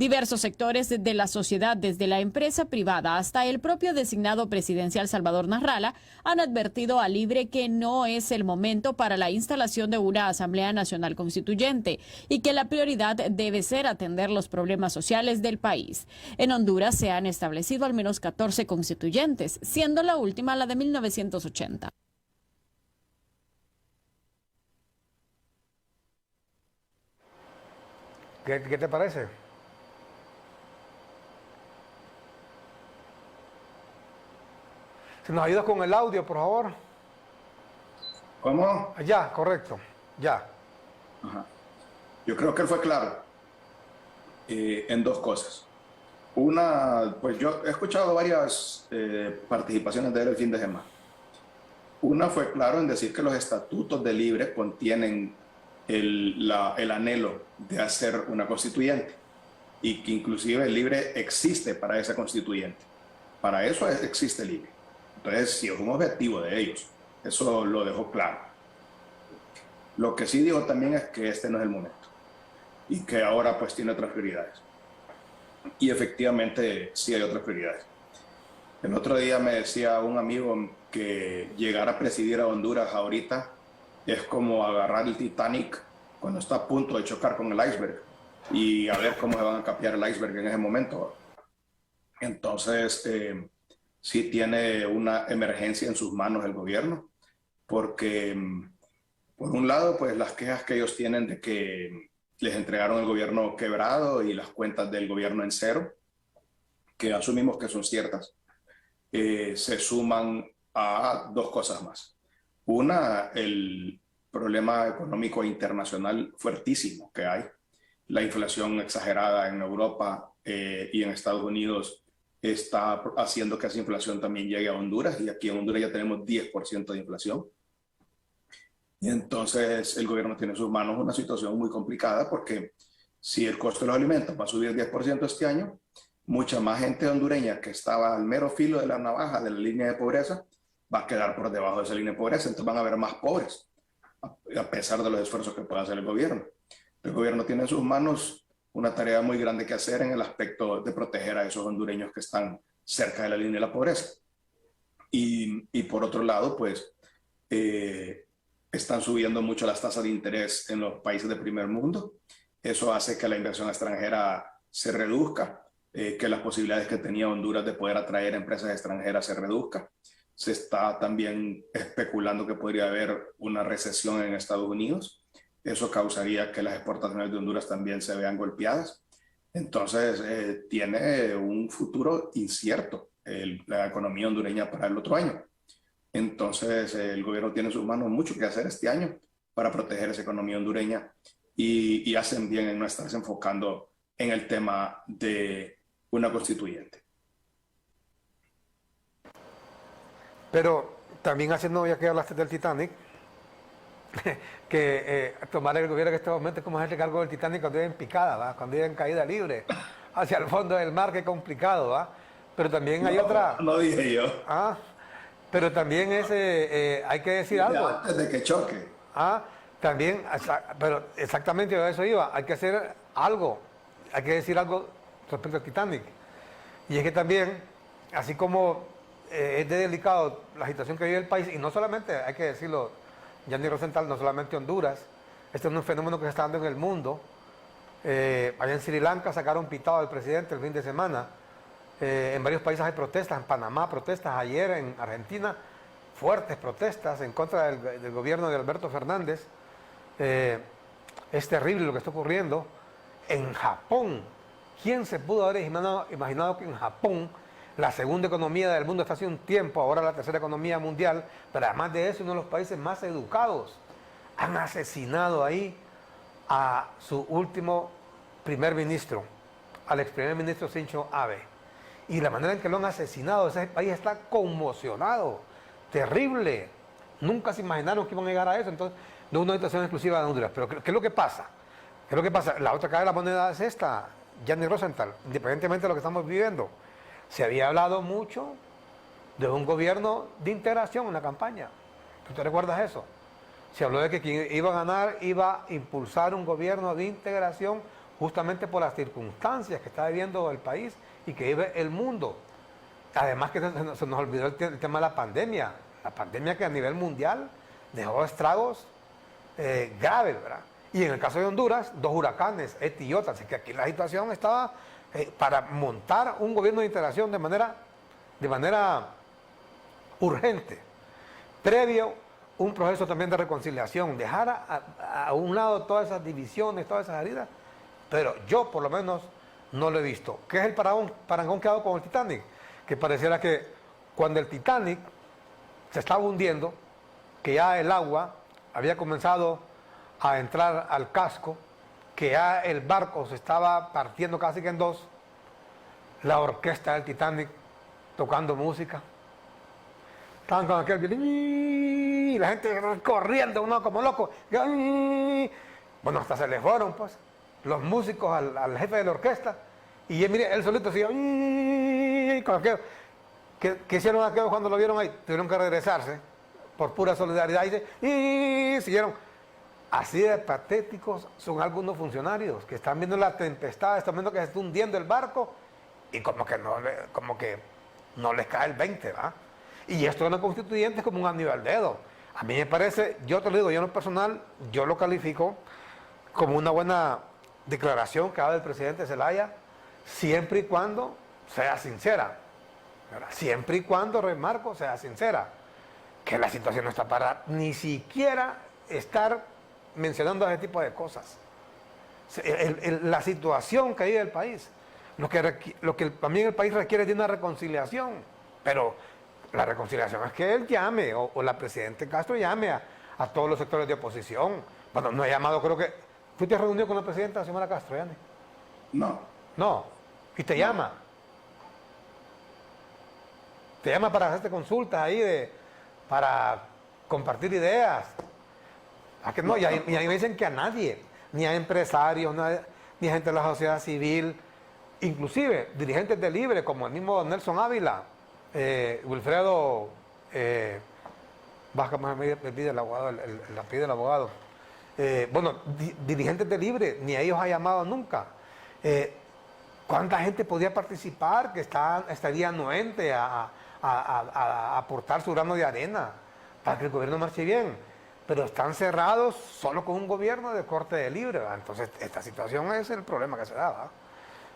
Diversos sectores de la sociedad, desde la empresa privada hasta el propio designado presidencial Salvador Nasralla, han advertido a Libre que no es el momento para la instalación de una Asamblea Nacional Constituyente y que la prioridad debe ser atender los problemas sociales del país. En Honduras se han establecido al menos 14 constituyentes, siendo la última la de 1980. ¿Qué te parece? Si nos ayudas con el audio, por favor. ¿Cómo? Ya, correcto, ya. Ajá. Yo creo que él fue claro en dos cosas. Una, pues yo he escuchado varias participaciones de él el fin de semana. Una fue claro en decir que los estatutos de Libre contienen el anhelo de hacer una constituyente y que inclusive el Libre existe para esa constituyente. Para eso existe Libre. Entonces, sí, es un objetivo de ellos. Eso lo dejó claro. Lo que sí dijo también es que este no es el momento y que ahora pues tiene otras prioridades. Y efectivamente sí hay otras prioridades. El otro día me decía un amigo que llegar a presidir a Honduras ahorita es como agarrar el Titanic cuando está a punto de chocar con el iceberg y a ver cómo se van a capear el iceberg en ese momento. Entonces, sí tiene una emergencia en sus manos el gobierno, porque por un lado, pues las quejas que ellos tienen de que les entregaron el gobierno quebrado y las cuentas del gobierno en cero, que asumimos que son ciertas, se suman a dos cosas más. Una, el problema económico internacional fuertísimo que hay. La inflación exagerada en Europa y en Estados Unidos está haciendo que esa inflación también llegue a Honduras, y aquí en Honduras ya tenemos 10% de inflación. Y entonces el gobierno tiene en sus manos una situación muy complicada, porque si el costo de los alimentos va a subir 10% este año, mucha más gente hondureña que estaba al mero filo de la navaja de la línea de pobreza va a quedar por debajo de esa línea de pobreza. Entonces van a haber más pobres, a pesar de los esfuerzos que pueda hacer el gobierno. El gobierno tiene en sus manos una tarea muy grande que hacer en el aspecto de proteger a esos hondureños que están cerca de la línea de la pobreza. Y por otro lado, pues están subiendo mucho las tasas de interés en los países de primer mundo. Eso hace que la inversión extranjera se reduzca, que las posibilidades que tenía Honduras de poder atraer empresas extranjeras se reduzcan. Se está también especulando que podría haber una recesión en Estados Unidos. Eso causaría que las exportaciones de Honduras también se vean golpeadas. Entonces, tiene un futuro incierto la economía hondureña para el otro año. Entonces, el gobierno tiene en sus manos mucho que hacer este año para proteger esa economía hondureña, y hacen bien en no estarse enfocando en el tema de una constituyente. Pero también haciendo, ya que hablaste del Titanic, que tomar el gobierno en este momento es como hacerse cargo del Titanic cuando viene en picada, ¿va? Cuando viene en caída libre, hacia el fondo del mar, que complicado, ¿va? Pero también hay otra... No dije yo. Pero también hay que decir algo. Antes de que choque. También, pero exactamente a eso iba, hay que hacer algo, hay que decir algo respecto al Titanic. Y es que también, así como es de delicado la situación que vive el país, y no solamente, hay que decirlo, Gianni Rosenthal, no solamente Honduras, este es un fenómeno que se está dando en el mundo. Allá en Sri Lanka sacaron pitado al presidente el fin de semana. En varios países hay protestas, en Panamá protestas, ayer en Argentina fuertes protestas en contra del gobierno de Alberto Fernández. Es terrible lo que está ocurriendo. En Japón, ¿quién se pudo haber imaginado que en Japón, la segunda economía del mundo hasta hace un tiempo, ahora la tercera economía mundial, pero además de eso, uno de los países más educados, han asesinado ahí a su último primer ministro, al ex primer ministro Shinzo Abe? Y la manera en que lo han asesinado, ese país está conmocionado, terrible. Nunca se imaginaron que iban a llegar a eso. Entonces, no es una situación exclusiva de Honduras. Pero ¿qué es lo que pasa? ¿Qué es lo que pasa? La otra cara de la moneda es esta, Gianni Rosenthal, independientemente de lo que estamos viviendo. Se había hablado mucho de un gobierno de integración en la campaña. ¿Tú te recuerdas eso? Se habló de que quien iba a ganar iba a impulsar un gobierno de integración justamente por las circunstancias que está viviendo el país y que vive el mundo. Además que se nos olvidó el tema de la pandemia que a nivel mundial dejó estragos graves, ¿verdad? Y en el caso de Honduras, 2 huracanes, Eta y Iota, así que aquí la situación estaba para montar un gobierno de integración de manera urgente, previo un proceso también de reconciliación, dejar a un lado todas esas divisiones, todas esas heridas, pero yo por lo menos no lo he visto. ¿Qué es el parangón que ha dado con el Titanic? Que pareciera que cuando el Titanic se estaba hundiendo, que ya el agua había comenzado a entrar al casco, que ya el barco se estaba partiendo casi que en dos, la orquesta del Titanic tocando música, estaban con aquel violín y la gente corriendo uno como loco. Bueno, hasta se le fueron pues los músicos al jefe de la orquesta y mire, él solito siguió con aquello. ¿Qué hicieron aquellos cuando lo vieron ahí? Tuvieron que regresarse por pura solidaridad y siguieron. Así de patéticos son algunos funcionarios que están viendo la tempestad, están viendo que se está hundiendo el barco y como que no les cae el 20, ¿va? Y esto de la constituyente es como un anillo al dedo. A mí me parece, yo te lo digo, yo en lo personal, yo lo califico como una buena declaración que haga el presidente Zelaya, siempre y cuando sea sincera, ¿verdad? Siempre y cuando, remarco, sea sincera, que la situación no está para ni siquiera estar mencionando ese tipo de cosas. La situación que vive el país, lo que también el país requiere de una reconciliación, pero la reconciliación es que él llame, o la presidenta Castro llame a todos los sectores de oposición. Bueno, no ha llamado, creo que... ¿Tú te has reunido con la presidenta Xiomara Castro, Yanni? No. No. ¿Y te llama? Te llama para hacerte consultas ahí, para compartir ideas. ¿A que no? Y ahí me dicen que a nadie, ni a empresarios, ni a gente de la sociedad civil, inclusive dirigentes de Libre, como el mismo Nelson Ávila, Wilfredo, me pide el abogado, la pide el abogado. Bueno, dirigentes de Libre, ni a ellos ha llamado nunca. ¿Cuánta gente podría participar que estaría anuente a aportar su grano de arena para que el gobierno marche bien? Pero están cerrados solo con un gobierno de corte de Libre, ¿verdad? Entonces, esta situación es el problema que se da, ¿verdad?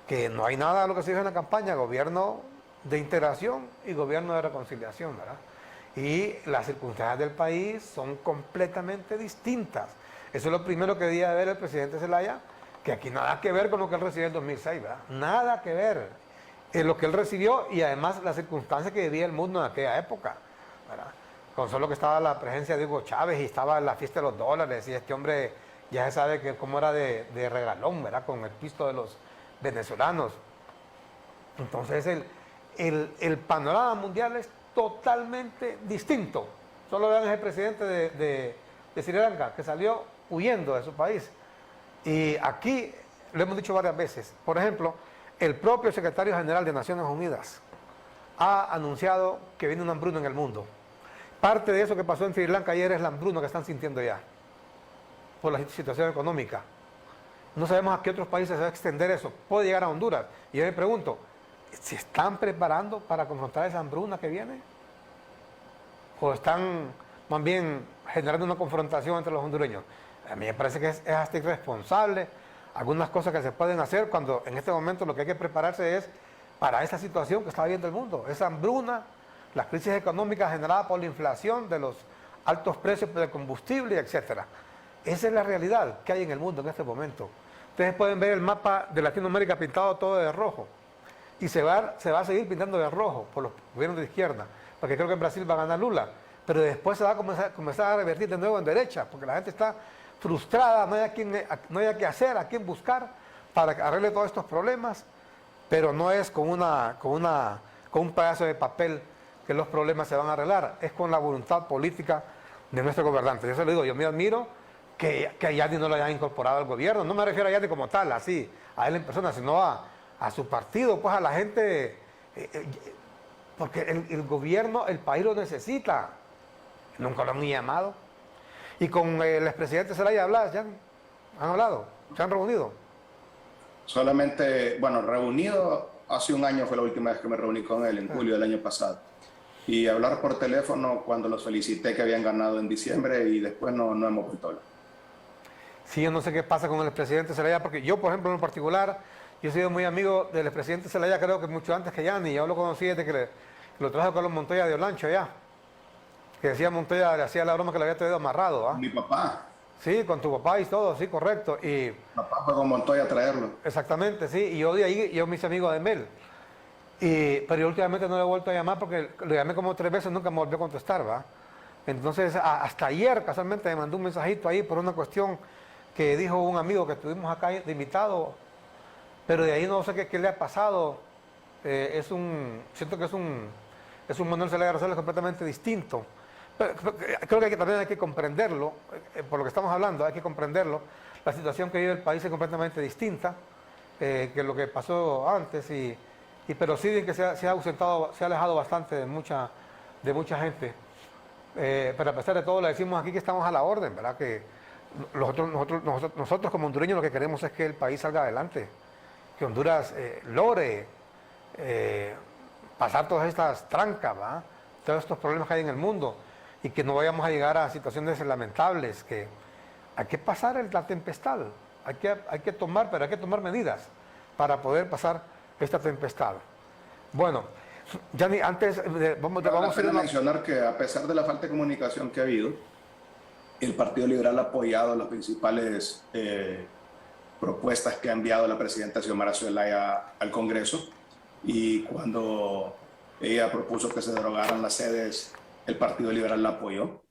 Que no hay nada de lo que se dijo en la campaña, gobierno de integración y gobierno de reconciliación, ¿verdad? Y las circunstancias del país son completamente distintas. Eso es lo primero que debía ver el presidente Zelaya, que aquí nada que ver con lo que él recibió en 2006, ¿verdad? Nada que ver en lo que él recibió y además las circunstancias que vivía el mundo en aquella época, ¿verdad? Con solo que estaba la presencia de Hugo Chávez y estaba la fiesta de los dólares y este hombre ya se sabe que cómo era de regalón, ¿verdad? Con el pisto de los venezolanos. Entonces el panorama mundial es totalmente distinto. Solo vean ese presidente de Sri Lanka que salió huyendo de su país. Y aquí lo hemos dicho varias veces. Por ejemplo, el propio secretario general de Naciones Unidas ha anunciado que viene una hambruna en el mundo. Parte de eso que pasó en Sri Lanka ayer es la hambruna que están sintiendo ya por la situación económica. No sabemos a qué otros países se va a extender eso. Puede llegar a Honduras. Y yo me pregunto, ¿se están preparando para confrontar esa hambruna que viene? ¿O están más bien generando una confrontación entre los hondureños? A mí me parece que es hasta irresponsable algunas cosas que se pueden hacer cuando en este momento lo que hay que prepararse es para esa situación que está viviendo el mundo. Esa hambruna, las crisis económicas generadas por la inflación de los altos precios del combustible, etc. Esa es la realidad que hay en el mundo en este momento. Ustedes pueden ver el mapa de Latinoamérica pintado todo de rojo y se va a seguir pintando de rojo por los gobiernos de izquierda, porque creo que en Brasil va a ganar Lula, pero después se va a comenzar a revertir de nuevo en derecha, porque la gente está frustrada, no hay qué hacer, a quién buscar para que arregle todos estos problemas, pero no es con un pedazo de papel que los problemas se van a arreglar, es con la voluntad política de nuestro gobernante. Yo se lo digo, yo me admiro que a Yanni no lo hayan incorporado al gobierno, no me refiero a Yanni como tal, así, a él en persona, sino a su partido, pues a la gente, porque el gobierno, el país lo necesita, nunca lo han ni llamado. Y con el expresidente Zelaya hablas, ¿ya han hablado? ¿Se han reunido? Solamente, bueno, reunido, hace un año fue la última vez que me reuní con él, en julio del año pasado. Y hablar por teléfono cuando los felicité que habían ganado en diciembre y después no hemos vuelto a hablar. Sí, yo no sé qué pasa con el expresidente Zelaya, porque yo, por ejemplo, en particular, yo he sido muy amigo del expresidente Zelaya, creo que mucho antes que Yanni. Yo lo conocí desde que lo trajo Carlos Montoya de Olancho allá. Que decía Montoya, le hacía la broma que le había traído amarrado. Mi papá. Sí, con tu papá y todo, sí, correcto. Y Mi papá fue con Montoya a traerlo. exactamente, sí. Y yo de ahí, yo me hice amigo de Mel. Pero yo últimamente no le he vuelto a llamar porque lo llamé como 3 veces, nunca me volvió a contestar, ¿va? Entonces, hasta ayer casualmente me mandó un mensajito ahí por una cuestión que dijo un amigo que estuvimos acá de invitado, pero de ahí no sé qué le ha pasado. Siento que es un Manuel Zelaya Rosales completamente distinto. Pero creo que también hay que comprenderlo, por lo que estamos hablando, hay que comprenderlo. La situación que vive el país es completamente distinta que lo que pasó antes, pero sí que se ha ausentado, se ha alejado bastante de mucha gente. Pero a pesar de todo, le decimos aquí que estamos a la orden, ¿verdad? Que nosotros como hondureños lo que queremos es que el país salga adelante, que Honduras logre pasar todas estas trancas, ¿va? Todos estos problemas que hay en el mundo y que no vayamos a llegar a situaciones lamentables, que hay que pasar la tempestad, hay que tomar medidas para poder pasar esta tempestad. Bueno, Yanni, antes vamos a mencionar que a pesar de la falta de comunicación que ha habido, el Partido Liberal ha apoyado las principales propuestas que ha enviado la presidenta Xiomara Zelaya al Congreso, y cuando ella propuso que se derogaran las sedes, el Partido Liberal la apoyó.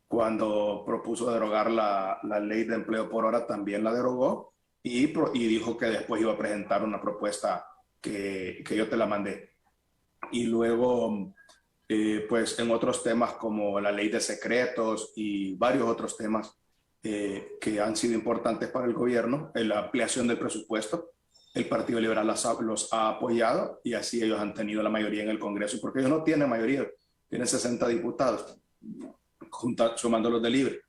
Cuando propuso derogar la ley de empleo por hora, también la derogó y dijo que después iba a presentar una propuesta que yo te la mandé. Y luego, pues en otros temas como la ley de secretos y varios otros temas que han sido importantes para el gobierno, la ampliación del presupuesto, el Partido Liberal los ha apoyado y así ellos han tenido la mayoría en el Congreso, porque ellos no tienen mayoría, tienen 60 diputados, sumando los de Libre.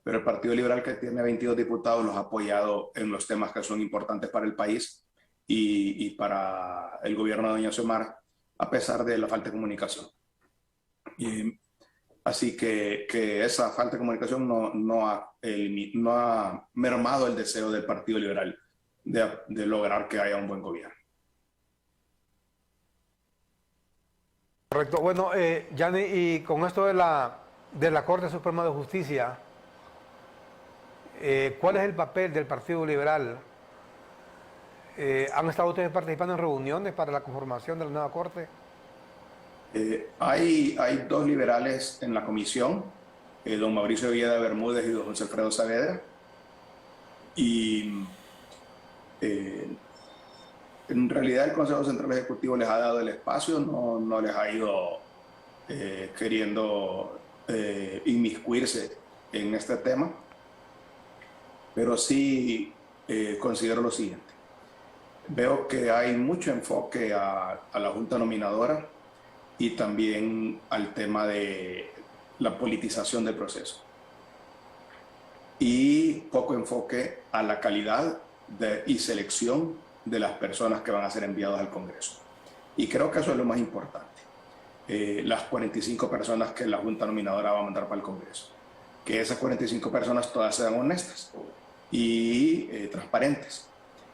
Pero el Partido Liberal, que tiene 22 diputados, los ha apoyado en los temas que son importantes para el país y para el gobierno de doña Xiomara, a pesar de la falta de comunicación. Así que esa falta de comunicación no ha mermado el deseo del Partido Liberal de lograr que haya un buen gobierno. Correcto. Bueno, Yanni, y con esto de la Corte Suprema de Justicia, ¿cuál es el papel del Partido Liberal? ¿Han estado ustedes participando en reuniones para la conformación de la nueva Corte? Hay 2 liberales en la comisión, don Mauricio Villeda Bermúdez y don José Alfredo Saavedra. Y en realidad el Consejo Central Ejecutivo les ha dado el espacio, no les ha ido queriendo inmiscuirse en este tema, pero sí considero lo siguiente. Veo que hay mucho enfoque a la Junta Nominadora y también al tema de la politización del proceso. Y poco enfoque a la calidad y selección de las personas que van a ser enviadas al Congreso. Y creo que eso es lo más importante. Las 45 personas que la Junta Nominadora va a mandar para el Congreso. Que esas 45 personas todas sean honestas y transparentes.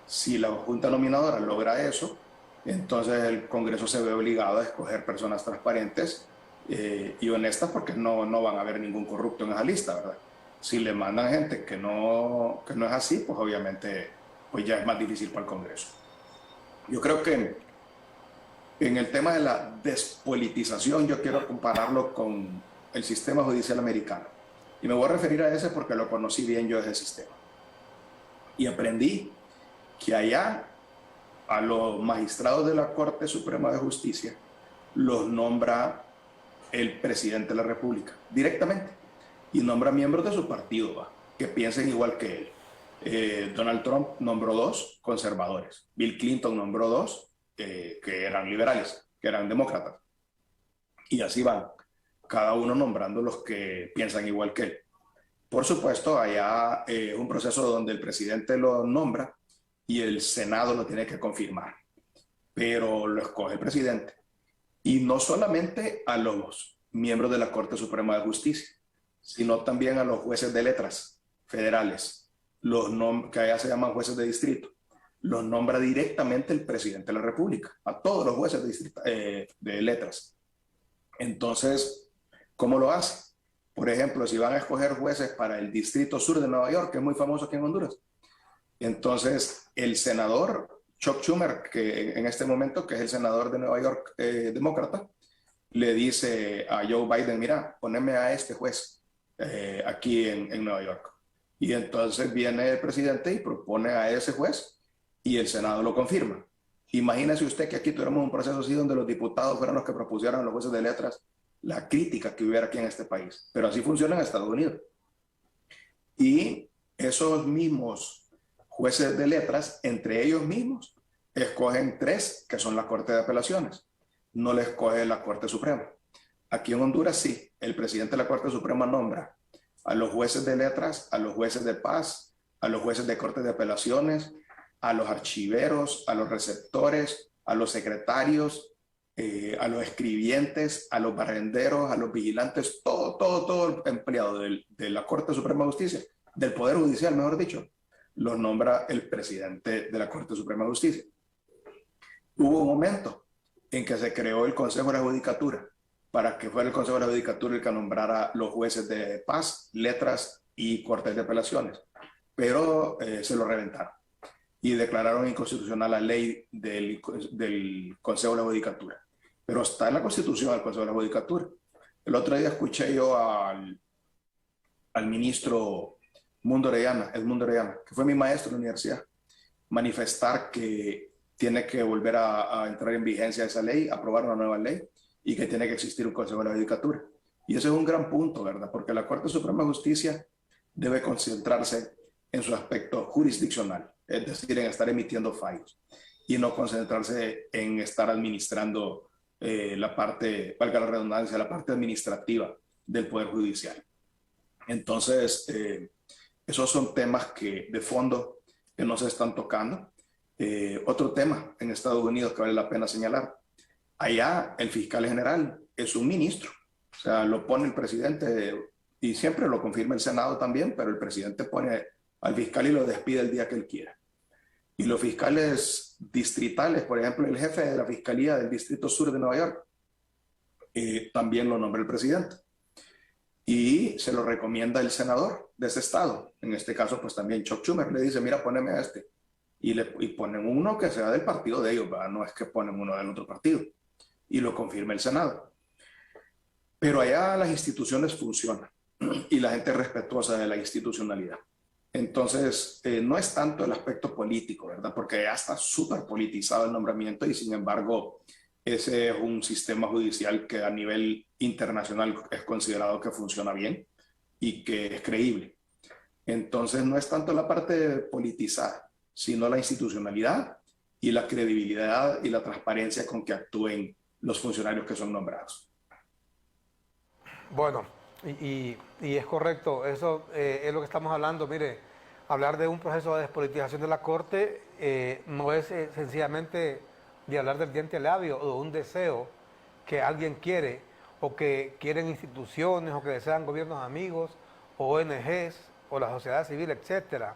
Si la Junta Nominadora logra eso, entonces el Congreso se ve obligado a escoger personas transparentes y honestas, porque no van a haber ningún corrupto en esa lista, ¿verdad? Si le mandan gente que no es así, pues obviamente pues ya es más difícil para el Congreso. Yo creo que en el tema de la despolitización, yo quiero compararlo con el sistema judicial americano. Y me voy a referir a ese porque lo conocí bien yo, ese sistema. Y aprendí que allá a los magistrados de la Corte Suprema de Justicia los nombra el presidente de la República directamente y nombra miembros de su partido, ¿va?, que piensen igual que él. Donald Trump nombró 2 conservadores, Bill Clinton nombró 2 que eran liberales, que eran demócratas, y así van, cada uno nombrando los que piensan igual que él. Por supuesto, allá es un proceso donde el presidente lo nombra y el Senado lo tiene que confirmar, pero lo escoge el presidente. Y no solamente a los miembros de la Corte Suprema de Justicia, sino también a los jueces de letras federales, que allá se llaman jueces de distrito. Los nombra directamente el presidente de la República, a todos los jueces de letras. Entonces, ¿cómo lo hace? Por ejemplo, si van a escoger jueces para el Distrito Sur de Nueva York, que es muy famoso aquí en Honduras, entonces el senador Chuck Schumer, que en este momento, que es el senador de Nueva York demócrata, le dice a Joe Biden, mira, poneme a este juez aquí en Nueva York. Y entonces viene el presidente y propone a ese juez y el Senado lo confirma. Imagínese usted que aquí tuviéramos un proceso así donde los diputados fueran los que propusieran a los jueces de letras la crítica que hubiera aquí en este país. Pero así funciona en Estados Unidos. Y esos mismos jueces de letras, entre ellos mismos, escogen 3 que son la Corte de Apelaciones. No le escoge la Corte Suprema. Aquí en Honduras sí, el presidente de la Corte Suprema nombra a los jueces de letras, a los jueces de paz, a los jueces de Corte de Apelaciones, a los archiveros, a los receptores, a los secretarios, a los escribientes, a los barrenderos, a los vigilantes, todo empleado de la Corte Suprema de Justicia, del Poder Judicial, mejor dicho, los nombra el presidente de la Corte Suprema de Justicia. Hubo un momento en que se creó el Consejo de la Judicatura, para que fuera el Consejo de la Judicatura el que nombrara los jueces de paz, letras y cortes de apelaciones, pero se lo reventaron y declararon inconstitucional la ley del Consejo de la Judicatura. Pero está en la Constitución del Consejo de la Judicatura. El otro día escuché yo al ministro Edmundo Orellana, que fue mi maestro en la universidad, manifestar que tiene que volver a entrar en vigencia esa ley, aprobar una nueva ley y que tiene que existir un Consejo de la Judicatura. Y ese es un gran punto, ¿verdad? Porque la Corte Suprema de Justicia debe concentrarse en su aspecto jurisdiccional, es decir, en estar emitiendo fallos y no concentrarse en estar administrando la parte, valga la redundancia, la parte administrativa del Poder Judicial. Entonces, esos son temas de fondo que no se están tocando. Otro tema en Estados Unidos que vale la pena señalar. Allá el fiscal general es un ministro, o sea, lo pone el presidente y siempre lo confirma el Senado también, pero el presidente pone al fiscal y lo despide el día que él quiera. Y los fiscales distritales, por ejemplo, el jefe de la Fiscalía del Distrito Sur de Nueva York, también lo nombra el presidente. Y se lo recomienda el senador de ese estado. En este caso, pues también Chuck Schumer le dice, mira, poneme a este. Y ponen uno que sea del partido de ellos, ¿verdad? No es que ponen uno del otro partido. Y lo confirma el Senado. Pero allá las instituciones funcionan y la gente es respetuosa de la institucionalidad. Entonces, no es tanto el aspecto político, ¿verdad? Porque ya está súper politizado el nombramiento y sin embargo, ese es un sistema judicial que a nivel internacional es considerado que funciona bien y que es creíble. Entonces, no es tanto la parte politizada, sino la institucionalidad y la credibilidad y la transparencia con que actúen los funcionarios que son nombrados. Bueno, y es correcto, eso es lo que estamos hablando. Mire, hablar de un proceso de despolitización de la Corte no es sencillamente de hablar del diente al labio o de un deseo que alguien quiere o que quieren instituciones o que desean gobiernos amigos o ONGs o la sociedad civil, etcétera,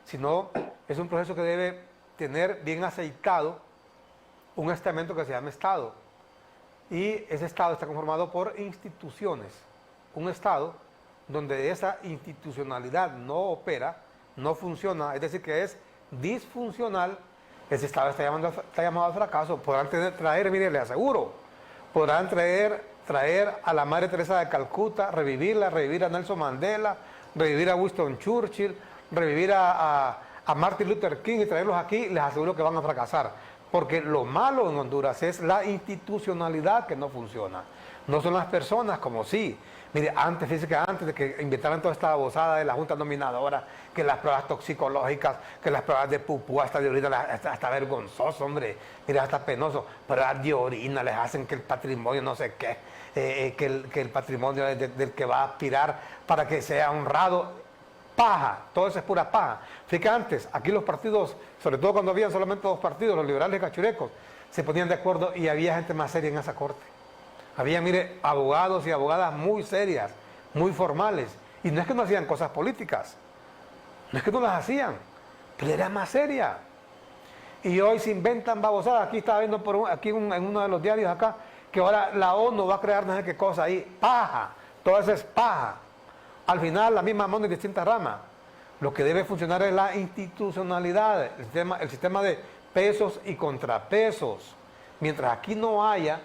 sino es un proceso que debe tener bien aceitado un estamento que se llama Estado. Y ese Estado está conformado por instituciones. Un Estado donde esa institucionalidad no opera, no funciona, es decir, que es disfuncional, ese Estado está llamado al fracaso. Podrán traer, mire, le aseguro, podrán traer a la Madre Teresa de Calcuta, revivir a Nelson Mandela, revivir a Winston Churchill, revivir a Martin Luther King y traerlos aquí, les aseguro que van a fracasar. Porque lo malo en Honduras es la institucionalidad que no funciona. No son las personas como sí. Mire, fíjese que antes de que inventaran toda esta babosada de la Junta Nominadora, que las pruebas toxicológicas, que las pruebas de pupú, hasta de orina, hasta vergonzoso, hombre. Mira, hasta penoso. Pruebas de orina les hacen que el patrimonio no sé qué, que el patrimonio del que va a aspirar para que sea honrado. paja, todo eso es pura paja. Fíjate antes, aquí los partidos, sobre todo cuando habían solamente dos partidos, los liberales y cachurecos, se ponían de acuerdo y había gente más seria en esa corte. Había, mire, abogados y abogadas muy serias, muy formales. Y no es que no hacían cosas políticas, no es que no las hacían, pero era más seria. Y hoy se inventan babosadas. Aquí estaba viendo en uno de los diarios acá, que ahora la ONU va a crear no sé qué cosa ahí. Paja, todo eso es paja. Al final la misma mano y distintas ramas. Lo que debe funcionar es la institucionalidad, el sistema de pesos y contrapesos. Mientras aquí no haya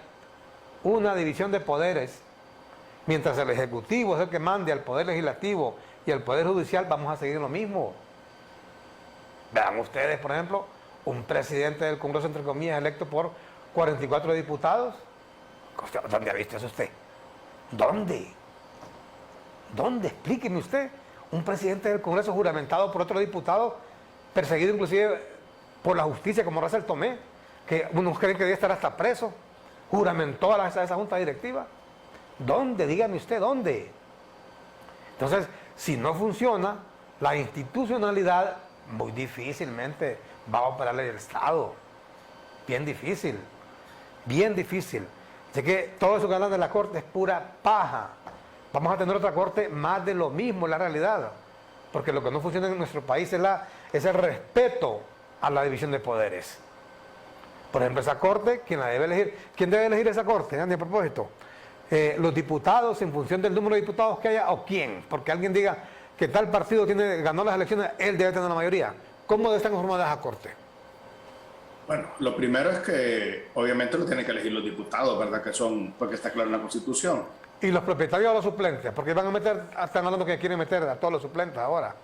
una división de poderes, mientras el Ejecutivo es el que mande al Poder Legislativo y al Poder Judicial, vamos a seguir lo mismo. Vean ustedes, por ejemplo, un presidente del Congreso, entre comillas, electo por 44 diputados. ¿Dónde ha visto eso usted? ¿Dónde? ¿Dónde? Explíqueme usted. Un presidente del Congreso juramentado por otro diputado, perseguido inclusive por la justicia, como Russell Tomé, que unos creen que debe estar hasta preso, juramentó a esa junta directiva. ¿Dónde? Dígame usted, ¿dónde? Entonces, si no funciona, la institucionalidad muy difícilmente va a operar el Estado. Bien difícil, bien difícil. Así que todo eso que hablan de la Corte es pura paja. Vamos a tener otra Corte más de lo mismo en la realidad. Porque lo que no funciona en nuestro país es el respeto a la división de poderes. Por ejemplo, esa Corte, ¿quién la debe elegir? ¿Quién debe elegir esa Corte? A propósito, los diputados en función del número de diputados que haya, o quién, porque alguien diga que tal partido ganó las elecciones, él debe tener la mayoría. ¿Cómo debe estar conformada esa Corte? Bueno, lo primero es que obviamente lo tienen que elegir los diputados, ¿verdad? Que son, porque está claro en la Constitución. Y los propietarios de los suplentes, porque van a meter, están hablando que quieren meter a todos los suplentes ahora.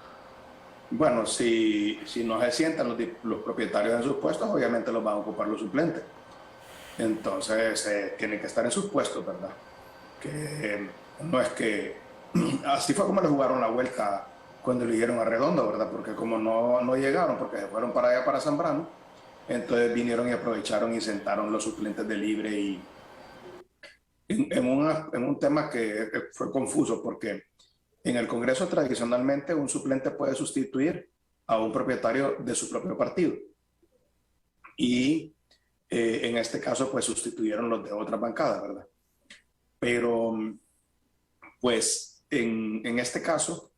Bueno, si no se sientan los propietarios en sus puestos, obviamente los van a ocupar los suplentes. Entonces, tienen que estar en sus puestos, ¿verdad? Que no es que... Así fue como le jugaron la vuelta cuando eligieron a Redondo, ¿verdad? Porque como no llegaron, porque se fueron para allá, para Zambrano, entonces vinieron y aprovecharon y sentaron los suplentes de Libre y en un tema que fue confuso, porque en el Congreso tradicionalmente un suplente puede sustituir a un propietario de su propio partido. Y en este caso, pues sustituyeron los de otras bancadas, ¿verdad? Pero, pues, en este caso,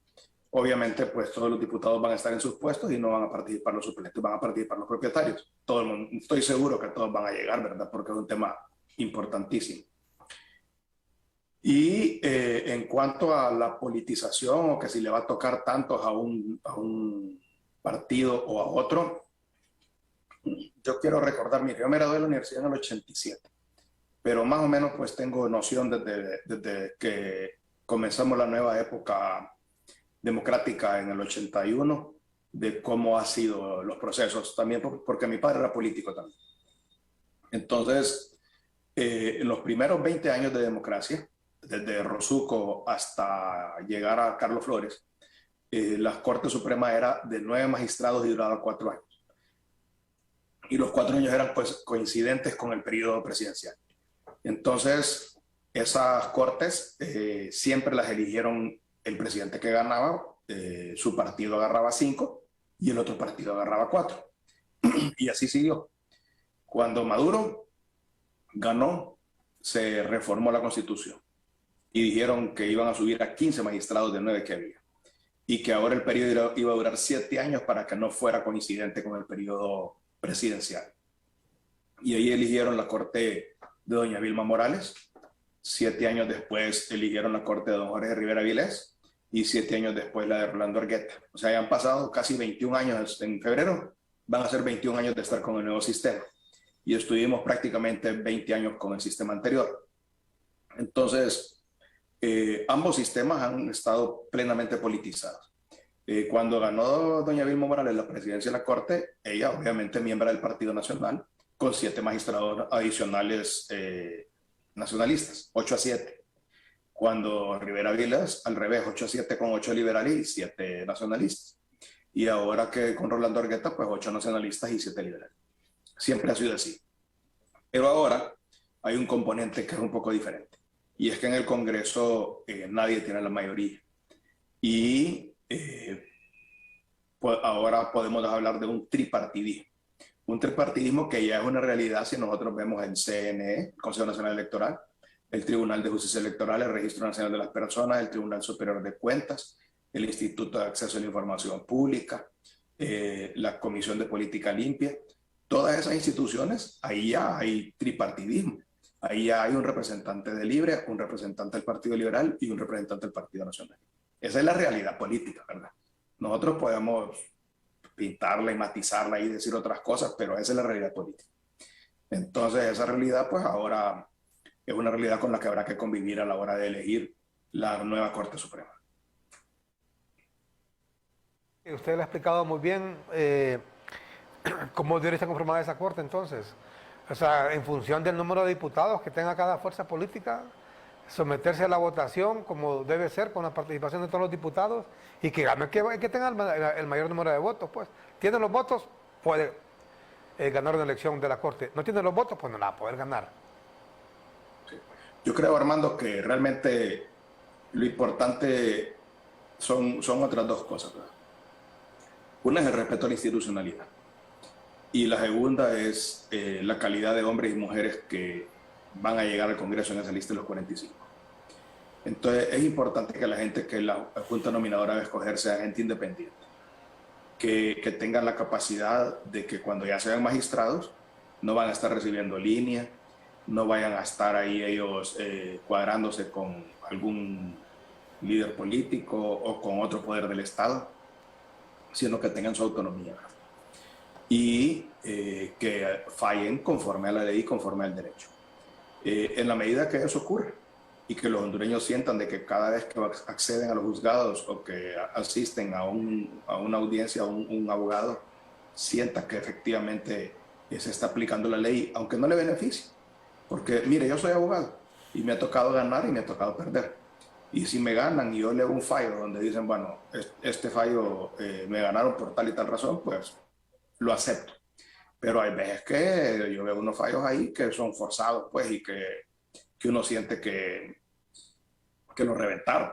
obviamente, pues todos los diputados van a estar en sus puestos y no van a participar los suplentes, van a participar los propietarios. Todo el mundo, estoy seguro que todos van a llegar, ¿verdad? Porque es un tema importantísimo. Y en cuanto a la politización o que si le va a tocar tantos a un partido o a otro, yo quiero recordar, mire, yo me gradué de la universidad en el 87, pero más o menos pues tengo noción desde que comenzamos la nueva época democrática en el 81, de cómo han sido los procesos, también porque mi padre era político también. Entonces, en los primeros 20 años de democracia, desde Rossuco hasta llegar a Carlos Flores, la Corte Suprema era de 9 magistrados y duraba 4 años. Y los 4 años eran pues coincidentes con el periodo presidencial. Entonces, esas cortes siempre las eligieron el presidente que ganaba, su partido agarraba 5 y el otro partido agarraba 4. Y así siguió. Cuando Maduro ganó, se reformó la Constitución y dijeron que iban a subir a 15 magistrados de 9 que había y que ahora el periodo iba a durar 7 años para que no fuera coincidente con el periodo presidencial. Y ahí eligieron la corte de doña Vilma Morales. 7 años después eligieron la corte de don Jorge Rivera Vilés y 7 años después la de Rolando Argueta. O sea, ya han pasado casi 21 años. En febrero van a ser 21 años de estar con el nuevo sistema. Y estuvimos prácticamente 20 años con el sistema anterior. Entonces, ambos sistemas han estado plenamente politizados. Cuando ganó doña Vilma Morales la presidencia de la Corte, ella obviamente miembro del Partido Nacional, con 7 magistrados adicionales nacionalistas, 8-7. Cuando Rivera Vilés, al revés, 8-7 con 8 liberales y 7 nacionalistas. Y ahora que con Rolando Argueta, pues 8 nacionalistas y 7 liberales. Siempre ha sido así. Pero ahora hay un componente que es un poco diferente. Y es que en el Congreso nadie tiene la mayoría. Y pues ahora podemos hablar de un tripartidismo. Un tripartidismo que ya es una realidad si nosotros vemos el CNE, el Consejo Nacional Electoral, el Tribunal de Justicia Electoral, el Registro Nacional de las Personas, el Tribunal Superior de Cuentas, el Instituto de Acceso a la Información Pública, la Comisión de Política Limpia. Todas esas instituciones, ahí ya hay tripartidismo. Ahí ya hay un representante de Libre, un representante del Partido Liberal y un representante del Partido Nacional. Esa es la realidad política, ¿verdad? Nosotros podemos pintarla y matizarla y decir otras cosas, pero esa es la realidad política. Entonces, esa realidad, pues ahora es una realidad con la que habrá que convivir a la hora de elegir la nueva Corte Suprema. Usted le ha explicado muy bien cómo debería estar conformada esa Corte, entonces. O sea, en función del número de diputados que tenga cada fuerza política, someterse a la votación como debe ser, con la participación de todos los diputados, y que gane que tenga el mayor número de votos. Pues tiene los votos, puede ganar una elección de la Corte. No tiene los votos, pues no la va a poder ganar. Sí. Yo creo, Armando, que realmente lo importante son otras dos cosas, ¿verdad? Una es el respeto a la institucionalidad y la segunda es la calidad de hombres y mujeres que van a llegar al Congreso en esa lista de los 45. Entonces es importante que la gente que la Junta Nominadora va a escoger sea gente independiente, que tengan la capacidad de que cuando ya sean magistrados no van a estar recibiendo línea, no vayan a estar ahí ellos cuadrándose con algún líder político o con otro poder del Estado, sino que tengan su autonomía y que fallen conforme a la ley y conforme al derecho. En la medida que eso ocurre y que los hondureños sientan de que cada vez que acceden a los juzgados o que asisten a una audiencia, a un abogado, sienta que efectivamente se está aplicando la ley, aunque no le beneficie. Porque, mire, yo soy abogado y me ha tocado ganar y me ha tocado perder. Y si me ganan y yo leo un fallo donde dicen, bueno, este fallo me ganaron por tal y tal razón, pues lo acepto. Pero hay veces que yo veo unos fallos ahí que son forzados, pues, y que uno siente que lo reventaron.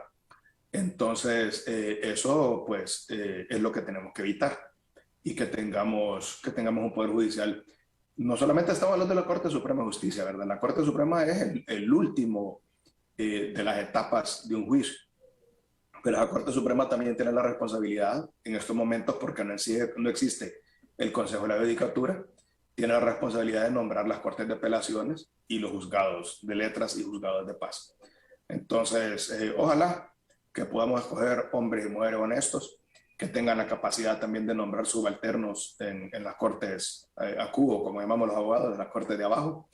Entonces, eso, pues, es lo que tenemos que evitar. Y que tengamos un Poder Judicial. No solamente estamos hablando de la Corte Suprema de Justicia, ¿verdad? La Corte Suprema es el último de las etapas de un juicio. Pero la Corte Suprema también tiene la responsabilidad en estos momentos, porque no existe el Consejo de la Judicatura, tiene la responsabilidad de nombrar las Cortes de Apelaciones y los juzgados de letras y juzgados de paz. Entonces, ojalá que podamos escoger hombres y mujeres honestos, que tengan la capacidad también de nombrar subalternos en las cortes ACU, como llamamos los abogados, en las cortes de abajo,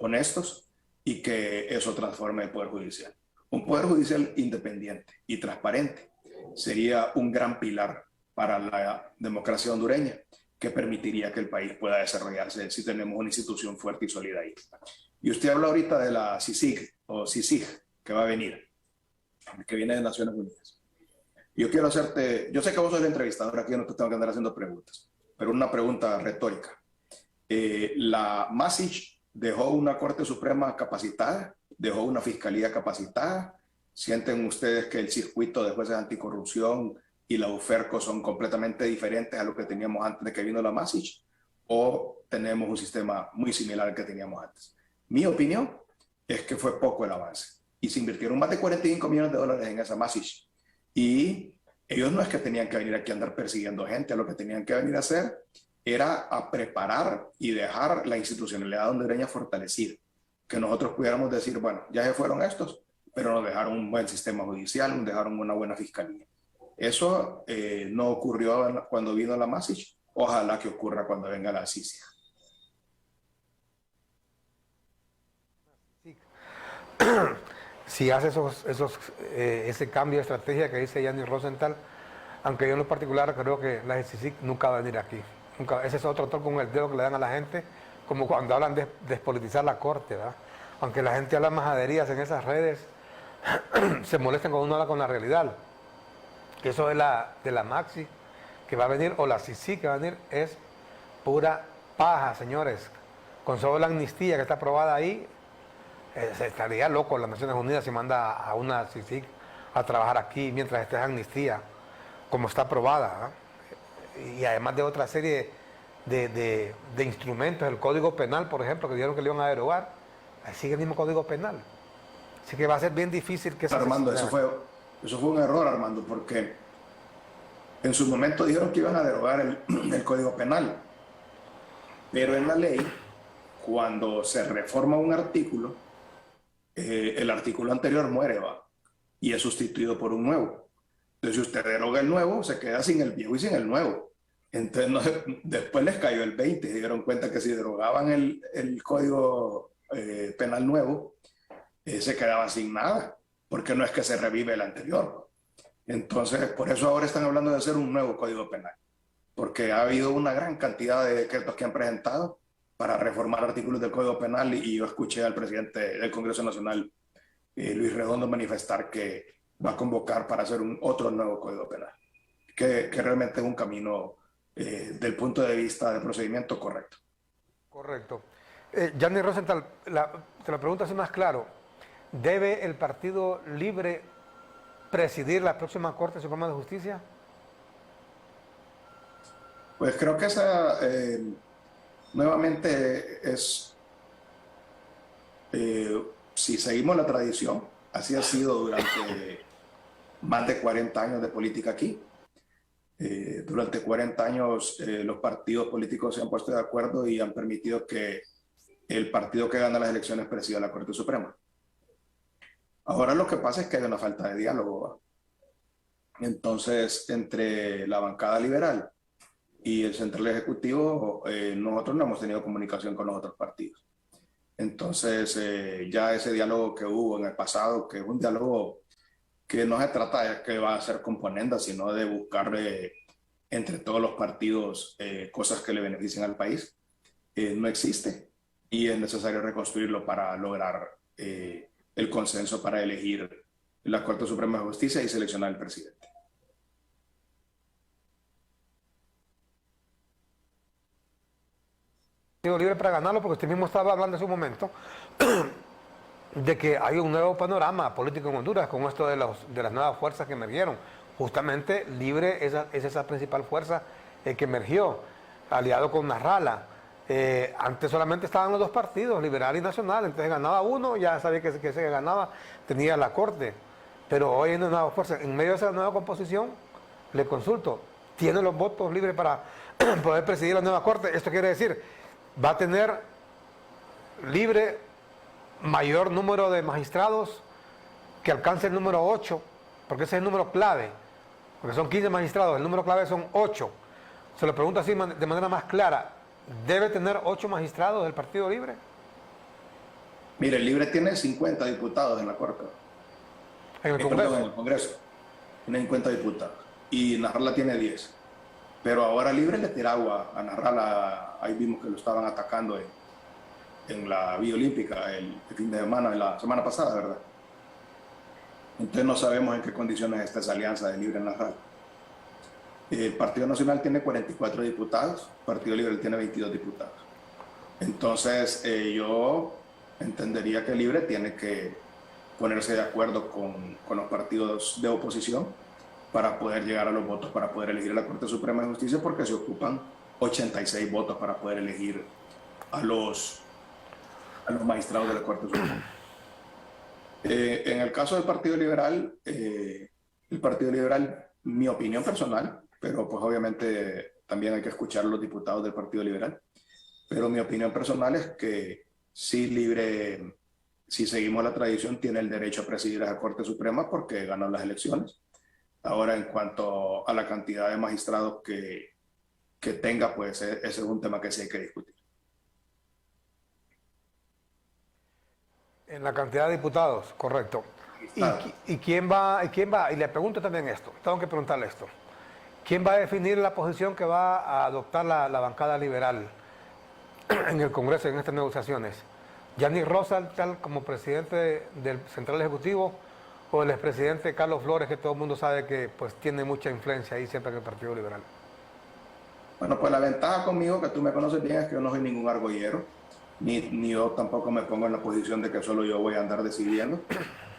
honestos, y que eso transforme el Poder Judicial. Un Poder Judicial independiente y transparente sería un gran pilar para la democracia hondureña, que permitiría que el país pueda desarrollarse si tenemos una institución fuerte y sólida ahí. Y usted habla ahorita de la CICIG o CICIG, que va a venir, que viene de Naciones Unidas. Yo quiero hacerte, yo sé que vos sos el entrevistador aquí, no te tengo que andar haciendo preguntas, pero una pregunta retórica. La MASIG dejó una Corte Suprema capacitada, dejó una Fiscalía capacitada. ¿Sienten ustedes que el circuito de jueces anticorrupción y la UFERCO son completamente diferentes a lo que teníamos antes de que vino la MASIG? ¿O tenemos un sistema muy similar al que teníamos antes? Mi opinión es que fue poco el avance. Y se invirtieron más de $45 millones en esa MASIG. Y ellos no es que tenían que venir aquí a andar persiguiendo gente, lo que tenían que venir a hacer era a preparar y dejar la institucionalidad hondureña fortalecida. Que nosotros pudiéramos decir, bueno, ya se fueron estos, pero nos dejaron un buen sistema judicial, nos dejaron una buena fiscalía. Eso no ocurrió cuando vino la MASIG. Ojalá que ocurra cuando venga la CICIG. Si hace ese cambio de estrategia que dice Yanni Rosenthal, aunque yo en lo particular creo que la CICIG nunca va a venir aquí. Nunca, ese es otro toque con el dedo que le dan a la gente, como cuando hablan de despolitizar la Corte, ¿verdad? Aunque la gente habla majaderías en esas redes, se molestan cuando uno habla con la realidad. Que eso de la Maxi que va a venir, o la CICIG que va a venir, es pura paja, señores. Con solo la amnistía que está aprobada ahí, se estaría loco las Naciones Unidas si manda a una CICIG a trabajar aquí mientras esté en amnistía, como está aprobada, y además de otra serie de instrumentos, el Código Penal, por ejemplo, que dijeron que le iban a derogar, ahí sigue el mismo Código Penal. Así que va a ser bien difícil que... Armando, eso fue un error, Armando, porque en su momento dijeron que iban a derogar el Código Penal, pero en la ley, cuando se reforma un artículo, el artículo anterior muere, ¿va? Y es sustituido por un nuevo. Entonces, si usted deroga el nuevo, se queda sin el viejo y sin el nuevo. Entonces, después les cayó el 20 y se dieron cuenta que si derogaban el Código Penal nuevo, se quedaban sin nada, porque no es que se revive el anterior. Entonces, por eso ahora están hablando de hacer un nuevo Código Penal, porque ha habido una gran cantidad de decretos que han presentado para reformar artículos del Código Penal, y yo escuché al presidente del Congreso Nacional, Luis Redondo, manifestar que va a convocar para hacer otro nuevo Código Penal, que realmente es un camino del punto de vista del procedimiento correcto. Correcto. Gianni Rosenthal, te lo pregunto así más claro. ¿Debe el Partido Libre presidir la próxima Corte Suprema de Justicia? Pues creo que esa nuevamente es, si seguimos la tradición, así ha sido durante más de 40 años de política aquí. Durante 40 años los partidos políticos se han puesto de acuerdo y han permitido que el partido que gana las elecciones presida la Corte Suprema. Ahora lo que pasa es que hay una falta de diálogo. Entonces, entre la bancada liberal y el central ejecutivo, nosotros no hemos tenido comunicación con los otros partidos. Entonces, ya ese diálogo que hubo en el pasado, que es un diálogo que no se trata de que va a ser componenda, sino de buscar entre todos los partidos cosas que le beneficien al país, no existe. Y es necesario reconstruirlo para lograr el consenso para elegir la Corte Suprema de Justicia y seleccionar al presidente. Libre para ganarlo, porque usted mismo estaba hablando hace un momento de que hay un nuevo panorama político en Honduras con esto de las nuevas fuerzas que emergieron. Justamente Libre es esa principal fuerza que emergió, aliado con Narrala. Antes solamente estaban los dos partidos, Liberal y Nacional, entonces ganaba uno, ya sabía que se ganaba, tenía la Corte. Pero hoy hay una nueva fuerza. En medio de esa nueva composición, le consulto, ¿tiene los votos libres para poder presidir la nueva Corte? Esto quiere decir, va a tener Libre mayor número de magistrados que alcance el número 8, porque ese es el número clave, porque son 15 magistrados, el número clave son 8. Se lo pregunto así de manera más clara, ¿debe tener 8 magistrados del Partido Libre? Mire, el Libre tiene 50 diputados en la Corte. ¿En el Congreso? En el Congreso. Tiene 50 diputados. Y Narrala tiene 10. Pero ahora Libre le tira agua a Narrala. Ahí vimos que lo estaban atacando en la Villa Olímpica el fin de semana, la semana pasada, ¿verdad? Entonces no sabemos en qué condiciones está esa alianza de Libre en Narrala. El Partido Nacional tiene 44 diputados, el Partido Libre tiene 22 diputados. Entonces yo entendería que Libre tiene que ponerse de acuerdo con los partidos de oposición para poder llegar a los votos, para poder elegir a la Corte Suprema de Justicia, porque se ocupan 86 votos para poder elegir a los magistrados de la Corte Suprema. En el caso del Partido Liberal, mi opinión personal, pero pues obviamente también hay que escuchar a los diputados del Partido Liberal, pero mi opinión personal es que sí, Libre, si seguimos la tradición, tiene el derecho a presidir a la Corte Suprema porque ganó las elecciones. Ahora, en cuanto a la cantidad de magistrados que tenga, pues ese es un tema que sí hay que discutir. En la cantidad de diputados, correcto. ¿Y quién va? Y le pregunto también esto, tengo que preguntarle esto. ¿Quién va a definir la posición que va a adoptar la bancada liberal en el Congreso en estas negociaciones? ¿Gianni Rosenthal como presidente del Central Ejecutivo o el expresidente Carlos Flores, que todo el mundo sabe que pues tiene mucha influencia ahí siempre en el Partido Liberal? Bueno, pues la ventaja conmigo, que tú me conoces bien, es que yo no soy ningún argollero, ni yo tampoco me pongo en la posición de que solo yo voy a andar decidiendo.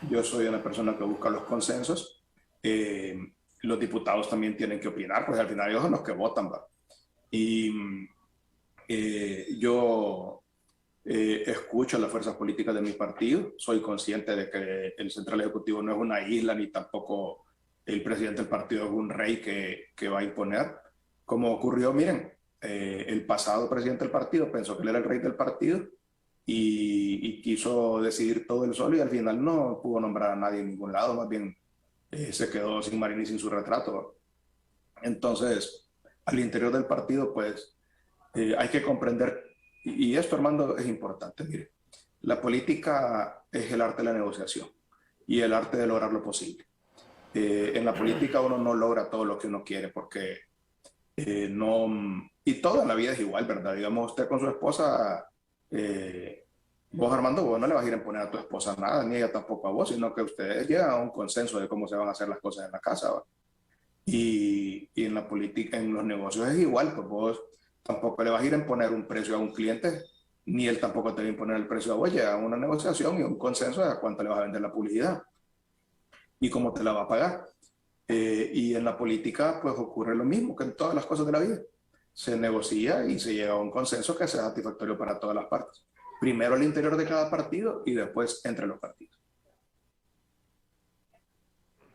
yo soy una persona que busca los consensos. Los diputados también tienen que opinar, pues al final ellos son los que votan, ¿va? Y yo escucho las fuerzas políticas de mi partido, soy consciente de que el Central Ejecutivo no es una isla, ni tampoco el presidente del partido es un rey que va a imponer, como ocurrió, miren, el pasado presidente del partido pensó que él era el rey del partido y quiso decidir todo él solo y al final no pudo nombrar a nadie en ningún lado, más bien se quedó sin Marín y sin su retrato. Entonces, al interior del partido, pues, hay que comprender, y esto, Armando, es importante, mire, la política es el arte de la negociación y el arte de lograr lo posible. En la política uno no logra todo lo que uno quiere porque no, y todo en la vida es igual, ¿verdad? Digamos, usted con su esposa, vos, Armando, vos no le vas a ir a imponer a tu esposa nada, ni ella tampoco a vos, sino que ustedes llegan a un consenso de cómo se van a hacer las cosas en la casa, ¿va? Y en la política, en los negocios es igual, pues vos tampoco le vas a ir a imponer un precio a un cliente, ni él tampoco te va a imponer el precio a vos, llega a una negociación y un consenso de a cuánto le vas a vender la publicidad y cómo te la va a pagar. Y en la política pues ocurre lo mismo que en todas las cosas de la vida. Se negocia y se llega a un consenso que sea satisfactorio para todas las partes. Primero al interior de cada partido y después entre los partidos.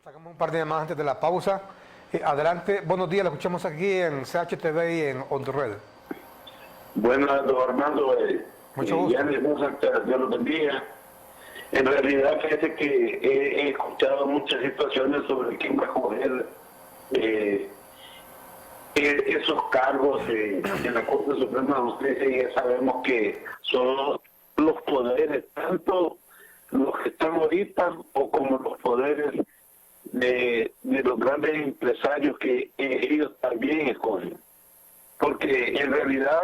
Sacamos un par de llamadas antes de la pausa. Adelante, buenos días, lo escuchamos aquí en CHTV y en On The Red. Buenas, don Armando. Mucho gusto. Dios los bendiga. En realidad, fíjese que he escuchado muchas situaciones sobre quién va a coger esos cargos en la Corte Suprema de Justicia, y ya sabemos que son los poderes, tanto los que están ahorita o como los poderes de los grandes empresarios que ellos también escogen. Porque en realidad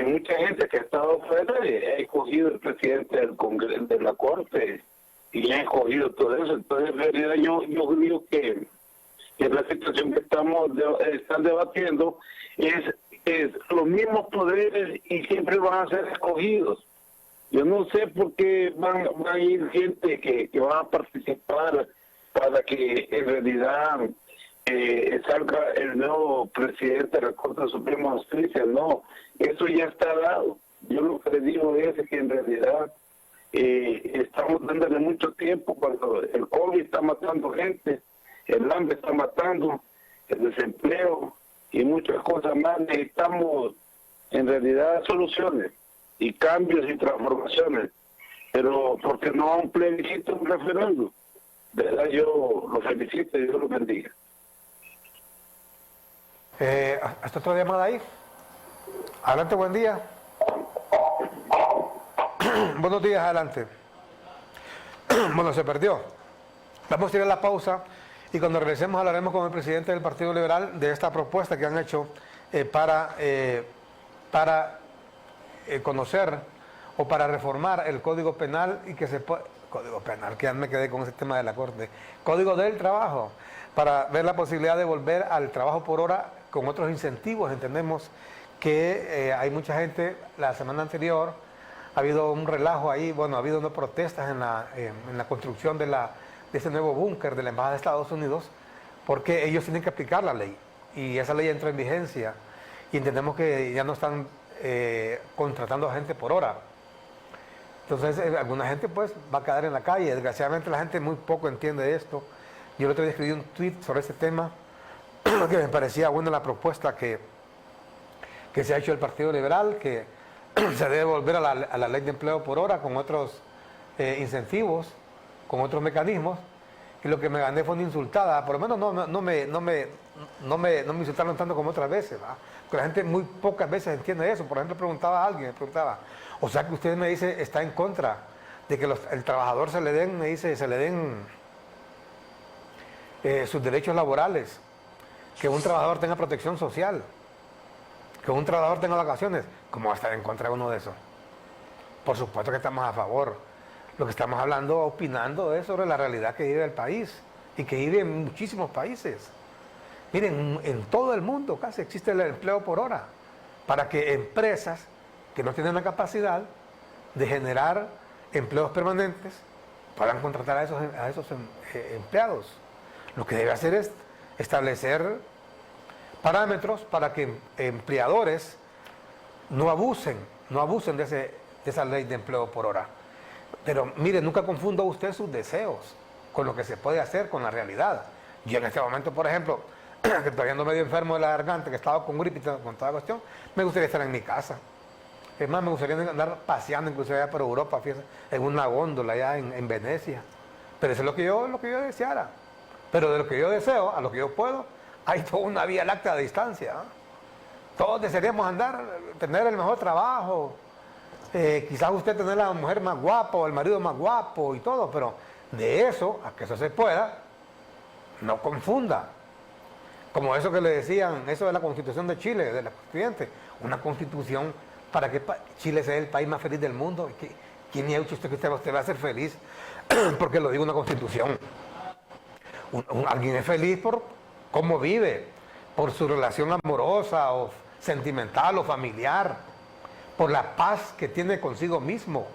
mucha gente que ha estado fuera ha escogido el presidente del Congreso, de la Corte, y ha escogido todo eso. Entonces en realidad yo digo que la situación que están debatiendo es los mismos poderes y siempre van a ser escogidos. Yo no sé por qué van a ir gente que va a participar para que en realidad salga el nuevo presidente de la Corte Suprema de Justicia. No, eso ya está dado. Yo lo que le digo es que en realidad estamos dándole mucho tiempo cuando el COVID está matando gente, el hambre está matando, el desempleo y muchas cosas más. Necesitamos en realidad soluciones y cambios y transformaciones, pero porque no a un plebiscito, un referéndum. De verdad, yo lo felicito y Dios lo bendiga. ¿Hasta otra llamada ahí? Adelante, buen día. Buenos días, adelante. Bueno, se perdió. Vamos a ir a la pausa y cuando regresemos hablaremos con el presidente del Partido Liberal de esta propuesta que han hecho para conocer o para reformar el Código Penal y que se pueda... Código Penal, que ya me quedé con ese tema de la Corte. Código del Trabajo, para ver la posibilidad de volver al trabajo por hora con otros incentivos. Entendemos que hay mucha gente, la semana anterior ha habido un relajo ahí, bueno, ha habido unas protestas en la construcción de ese nuevo búnker de la Embajada de Estados Unidos, porque ellos tienen que aplicar la ley, y esa ley entró en vigencia, y entendemos que ya no están contratando a gente por hora. Entonces, alguna gente pues va a quedar en la calle. Desgraciadamente la gente muy poco entiende esto. Yo el otro día escribí un tweet sobre este tema, que me parecía buena la propuesta que se ha hecho el Partido Liberal, que se debe volver a la ley de empleo por hora con otros incentivos, con otros mecanismos. Y lo que me gané fue una insultada. Por lo menos no me insultaron tanto como otras veces, ¿va? Porque la gente muy pocas veces entiende eso. Por ejemplo, preguntaba a alguien, o sea que usted me dice, está en contra de que el trabajador se le den sus derechos laborales, que un trabajador tenga protección social, que un trabajador tenga vacaciones. ¿Cómo va a estar en contra de uno de eso? Por supuesto que estamos a favor. Lo que estamos hablando, opinando, es sobre la realidad que vive el país y que vive en muchísimos países. Miren, en todo el mundo casi existe el empleo por hora, para que empresas que no tienen la capacidad de generar empleos permanentes puedan contratar a esos empleados. Lo que debe hacer es establecer parámetros para que empleadores no abusen de esa ley de empleo por hora. Pero mire, nunca confunda usted sus deseos con lo que se puede hacer con la realidad. Yo en este momento, por ejemplo, que estoy ando medio enfermo de la garganta, que estaba con gripe y con toda la cuestión, me gustaría estar en mi casa. Es más, me gustaría andar paseando incluso allá por Europa, fíjese, en una góndola allá en Venecia. Pero eso es lo que yo deseara. Pero de lo que yo deseo a lo que yo puedo, hay toda una vía láctea de distancia. Todos desearíamos tener el mejor trabajo. Quizás usted tener la mujer más guapa o el marido más guapo y todo, pero de eso, a que eso se pueda, no confunda. Como eso que le decían, eso de la Constitución de Chile, de la Constituyente, una Constitución para que Chile sea el país más feliz del mundo. ¿Quién ha dicho usted que usted va a ser feliz? Porque lo digo una Constitución. Alguien es feliz por cómo vive, por su relación amorosa o sentimental o familiar, por la paz que tiene consigo mismo.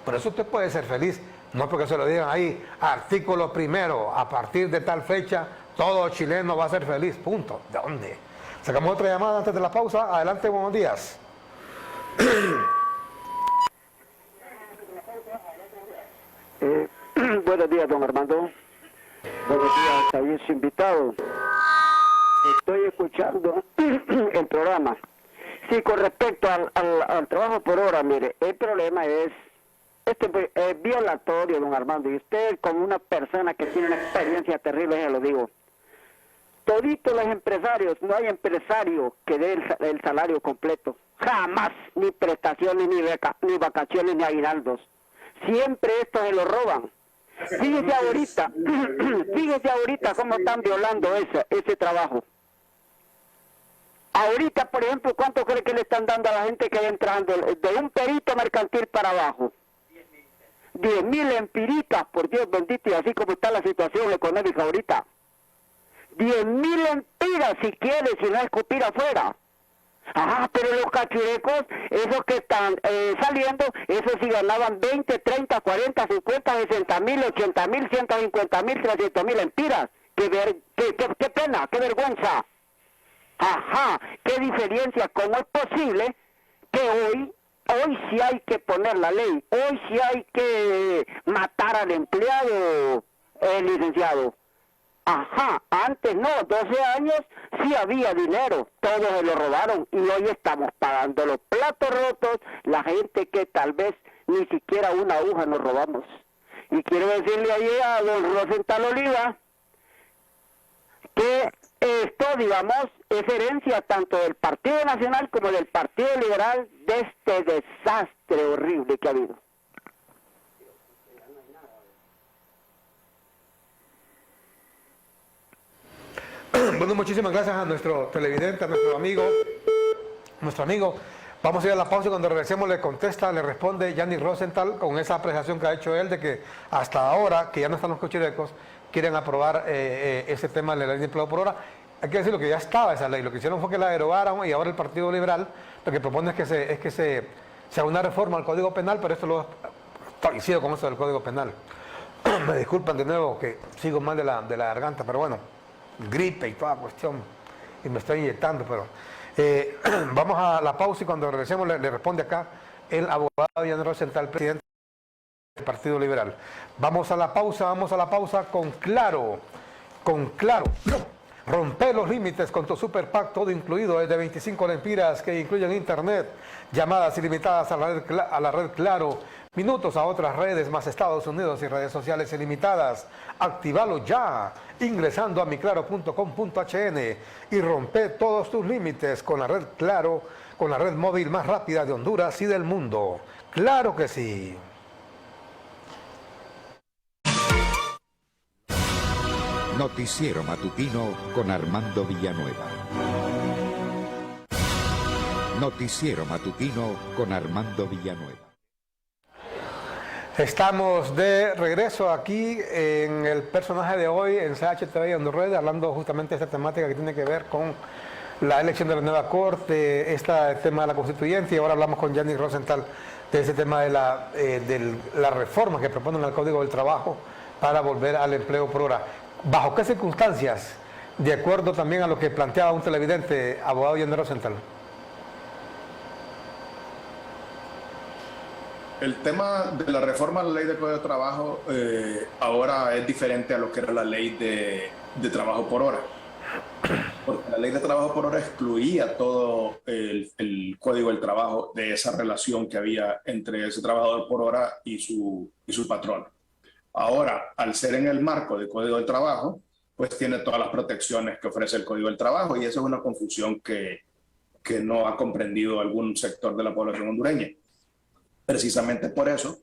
Por eso usted puede ser feliz, no porque se lo digan ahí, artículo primero, a partir de tal fecha, todo chileno va a ser feliz, punto. ¿De dónde? Sacamos otra llamada antes de la pausa. Adelante, buenos días. Buenos días, don Armando. Buenos días, a su invitado. Estoy escuchando el programa. Sí, con respecto al trabajo por hora, mire, el problema es violatorio, don Armando, y usted como una persona que tiene una experiencia terrible, ya lo digo. Toditos los empresarios, no hay empresario que dé el salario completo. Jamás, ni prestaciones, ni vacaciones, ni aguinaldos. Siempre esto se lo roban. Fíjese ahorita cómo están violando ese trabajo. Ahorita, por ejemplo, ¿cuánto cree que le están dando a la gente que va entrando de un perito mercantil para abajo? 10.000 empiritas, por Dios bendito, y así como está la situación económica ahorita. 10.000 empiras si quiere, si no escupir afuera. Ajá, pero los cachurecos, esos que están saliendo, esos sí ganaban 20, 30, 40, 50, 60.000, 80.000, 150.000, 300.000 empiras. Qué pena, qué vergüenza. Ajá, qué diferencia, ¿cómo es posible que hoy sí hay que poner la ley, hoy sí hay que matar al empleado, licenciado? Ajá, antes no, 12 años sí había dinero, todos se lo robaron y hoy estamos pagando los platos rotos, la gente que tal vez ni siquiera una aguja nos robamos. Y quiero decirle ahí a don Rosenthal Oliva que esto, digamos, es herencia tanto del Partido Nacional como del Partido Liberal de este desastre horrible que ha habido. Bueno, muchísimas gracias a nuestro televidente, a nuestro amigo. Vamos a ir a la pausa y cuando regresemos le responde Gianni Rosenthal con esa apreciación que ha hecho él de que hasta ahora, que ya no están los cochirecos, quieren aprobar ese tema de la ley de empleo por hora. Hay que decir lo que ya estaba esa ley, lo que hicieron fue que la derogaron y ahora el Partido Liberal lo que propone es que se haga una reforma al Código Penal, pero esto lo coincido con eso del Código Penal. Me disculpan de nuevo que sigo mal de la garganta, pero bueno, gripe y toda cuestión, y me estoy inyectando, pero vamos a la pausa y cuando regresemos le responde acá el abogado Gianni Rosenthal, presidente del Partido Liberal. Vamos a la pausa con Claro. Rompe los límites con tu Super Pack, todo incluido, es de 25 lempiras que incluyen internet, llamadas ilimitadas a la red Claro, minutos a otras redes más Estados Unidos y redes sociales ilimitadas. Actívalo ya, ingresando a miclaro.com.hn y rompe todos tus límites con la red Claro, con la red móvil más rápida de Honduras y del mundo. ¡Claro que sí! Noticiero Matutino con Armando Villanueva. Noticiero Matutino con Armando Villanueva. Estamos de regreso aquí en el personaje de hoy en CHTV y Andorred, hablando justamente de esta temática que tiene que ver con la elección de la nueva corte, el tema de la constituyente, y ahora hablamos con Yannick Rosenthal de ese tema de la reforma que proponen al Código del Trabajo para volver al empleo por hora. ¿Bajo qué circunstancias? De acuerdo también a lo que planteaba un televidente, abogado Yannick Rosenthal. El tema de la reforma a la ley de Código de Trabajo ahora es diferente a lo que era la ley de trabajo por hora. Porque la ley de trabajo por hora excluía todo el Código del Trabajo de esa relación que había entre ese trabajador por hora y su patrón. Ahora, al ser en el marco del Código del Trabajo, pues tiene todas las protecciones que ofrece el Código del Trabajo, y esa es una confusión que no ha comprendido algún sector de la población hondureña. Precisamente por eso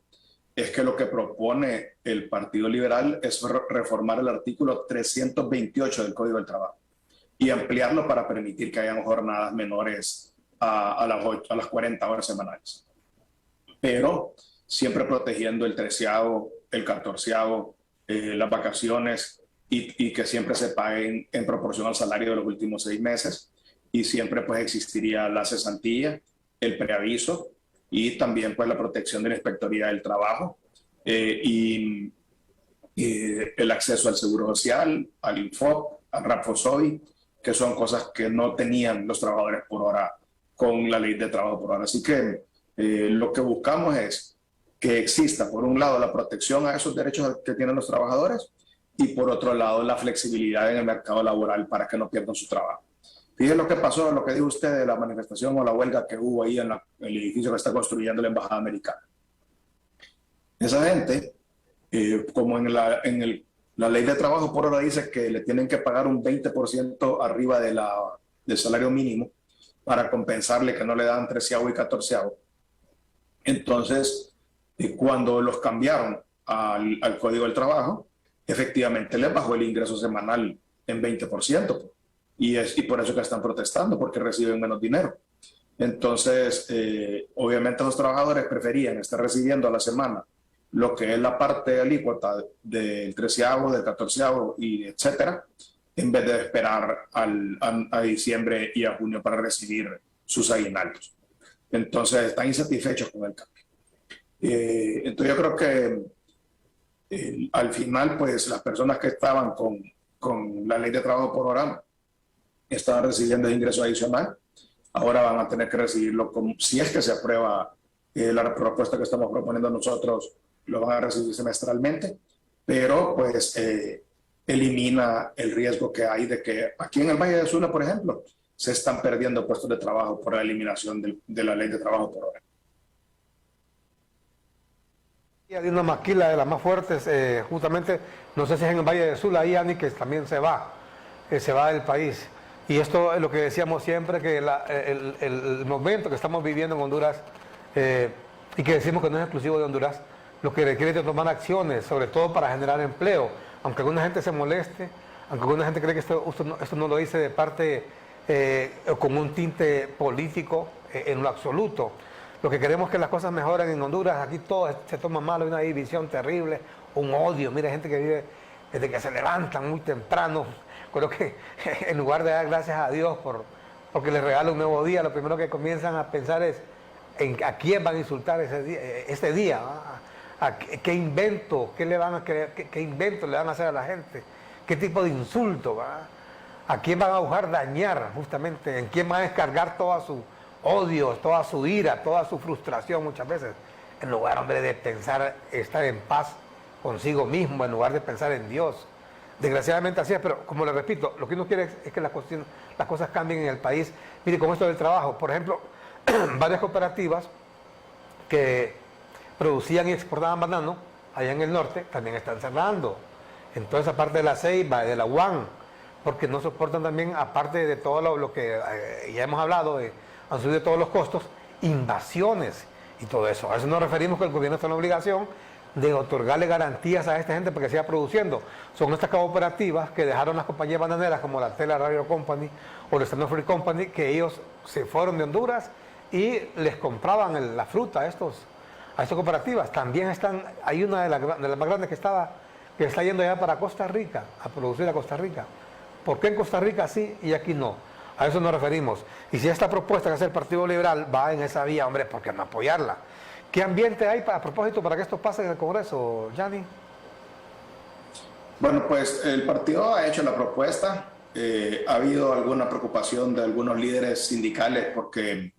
es que lo que propone el Partido Liberal es reformar el artículo 328 del Código del Trabajo y ampliarlo para permitir que hayan jornadas menores a las 40 horas semanales. Pero siempre protegiendo el 13avo, el 14avo, las vacaciones, y que siempre se paguen en proporción al salario de los últimos 6 meses. Y siempre pues existiría la cesantía, el preaviso, y también pues la protección de la Inspectoría del Trabajo, y el acceso al Seguro Social, al Infop, al RAPFOSOI, que son cosas que no tenían los trabajadores por hora con la ley de trabajo por hora. Así que lo que buscamos es que exista, por un lado, la protección a esos derechos que tienen los trabajadores, y por otro lado, la flexibilidad en el mercado laboral para que no pierdan su trabajo. Fíjense lo que pasó, lo que dijo usted de la manifestación o la huelga que hubo ahí en el edificio que está construyendo la Embajada Americana. Esa gente, como en la ley de trabajo por hora dice que le tienen que pagar un 20% arriba del salario mínimo para compensarle que no le dan 13avo y 14avo. Entonces, cuando los cambiaron al Código del Trabajo, efectivamente les bajó el ingreso semanal en 20%. Y por eso que están protestando, porque reciben menos dinero. Entonces, obviamente los trabajadores preferían estar recibiendo a la semana lo que es la parte alícuota del 13avo, del 14avo, y etcétera, en vez de esperar a diciembre y a junio para recibir sus aguinaldos. Entonces, están insatisfechos con el cambio. Entonces, yo creo que al final, pues, las personas que estaban con la ley de trabajo por hora estaban recibiendo el ingreso adicional, ahora van a tener que recibirlo, si es que se aprueba la propuesta que estamos proponiendo nosotros, lo van a recibir semestralmente, pero pues elimina el riesgo que hay de que aquí en el Valle de Sula, por ejemplo, se están perdiendo puestos de trabajo por la eliminación de la ley de trabajo por hora. Hay una maquila de las más fuertes, justamente, no sé si es en el Valle de Sula, ahí Ani, que también se va del país. Y esto es lo que decíamos siempre, que el momento que estamos viviendo en Honduras, y que decimos que no es exclusivo de Honduras, lo que requiere es tomar acciones, sobre todo para generar empleo. Aunque alguna gente se moleste, aunque alguna gente cree que esto no lo dice de parte con un tinte político en lo absoluto. Lo que queremos es que las cosas mejoren en Honduras. Aquí todo se toma mal, hay una división terrible, un odio. Mira, gente que vive desde que se levantan muy temprano. Creo que en lugar de dar gracias a Dios porque les regala un nuevo día, lo primero que comienzan a pensar es a quién van a insultar ese día, qué invento, qué invento le van a hacer a la gente, qué tipo de insulto, ¿va? A quién van a buscar dañar justamente, en quién van a descargar toda su odio, toda su ira, toda su frustración muchas veces, en lugar, hombre, de pensar estar en paz consigo mismo, en lugar de pensar en Dios. Desgraciadamente así es, pero como le repito, lo que uno quiere es que las cosas cambien en el país. Mire, con esto del trabajo, por ejemplo, varias cooperativas que producían y exportaban banano allá en el norte también están cerrando. Entonces, aparte de la Ceiba, de la UAN, porque no soportan también, aparte de todo lo que ya hemos hablado, han subido todos los costos, invasiones y todo eso. A eso nos referimos que el gobierno está en la obligación de otorgarle garantías a esta gente para que siga produciendo. Son estas cooperativas que dejaron las compañías bananeras como la Tela Radio Company o la Stand Free Company, que ellos se fueron de Honduras y les compraban la fruta a estas cooperativas. También hay una de las más grandes que está yendo ya para Costa Rica, a producir a Costa Rica. ¿Por qué en Costa Rica sí y aquí no? A eso nos referimos. Y si esta propuesta que hace el Partido Liberal va en esa vía, hombre, ¿por qué no apoyarla? ¿Qué ambiente hay a propósito para que esto pase en el Congreso, Yanni? Bueno, pues el partido ha hecho la propuesta. Ha habido alguna preocupación de algunos líderes sindicales porque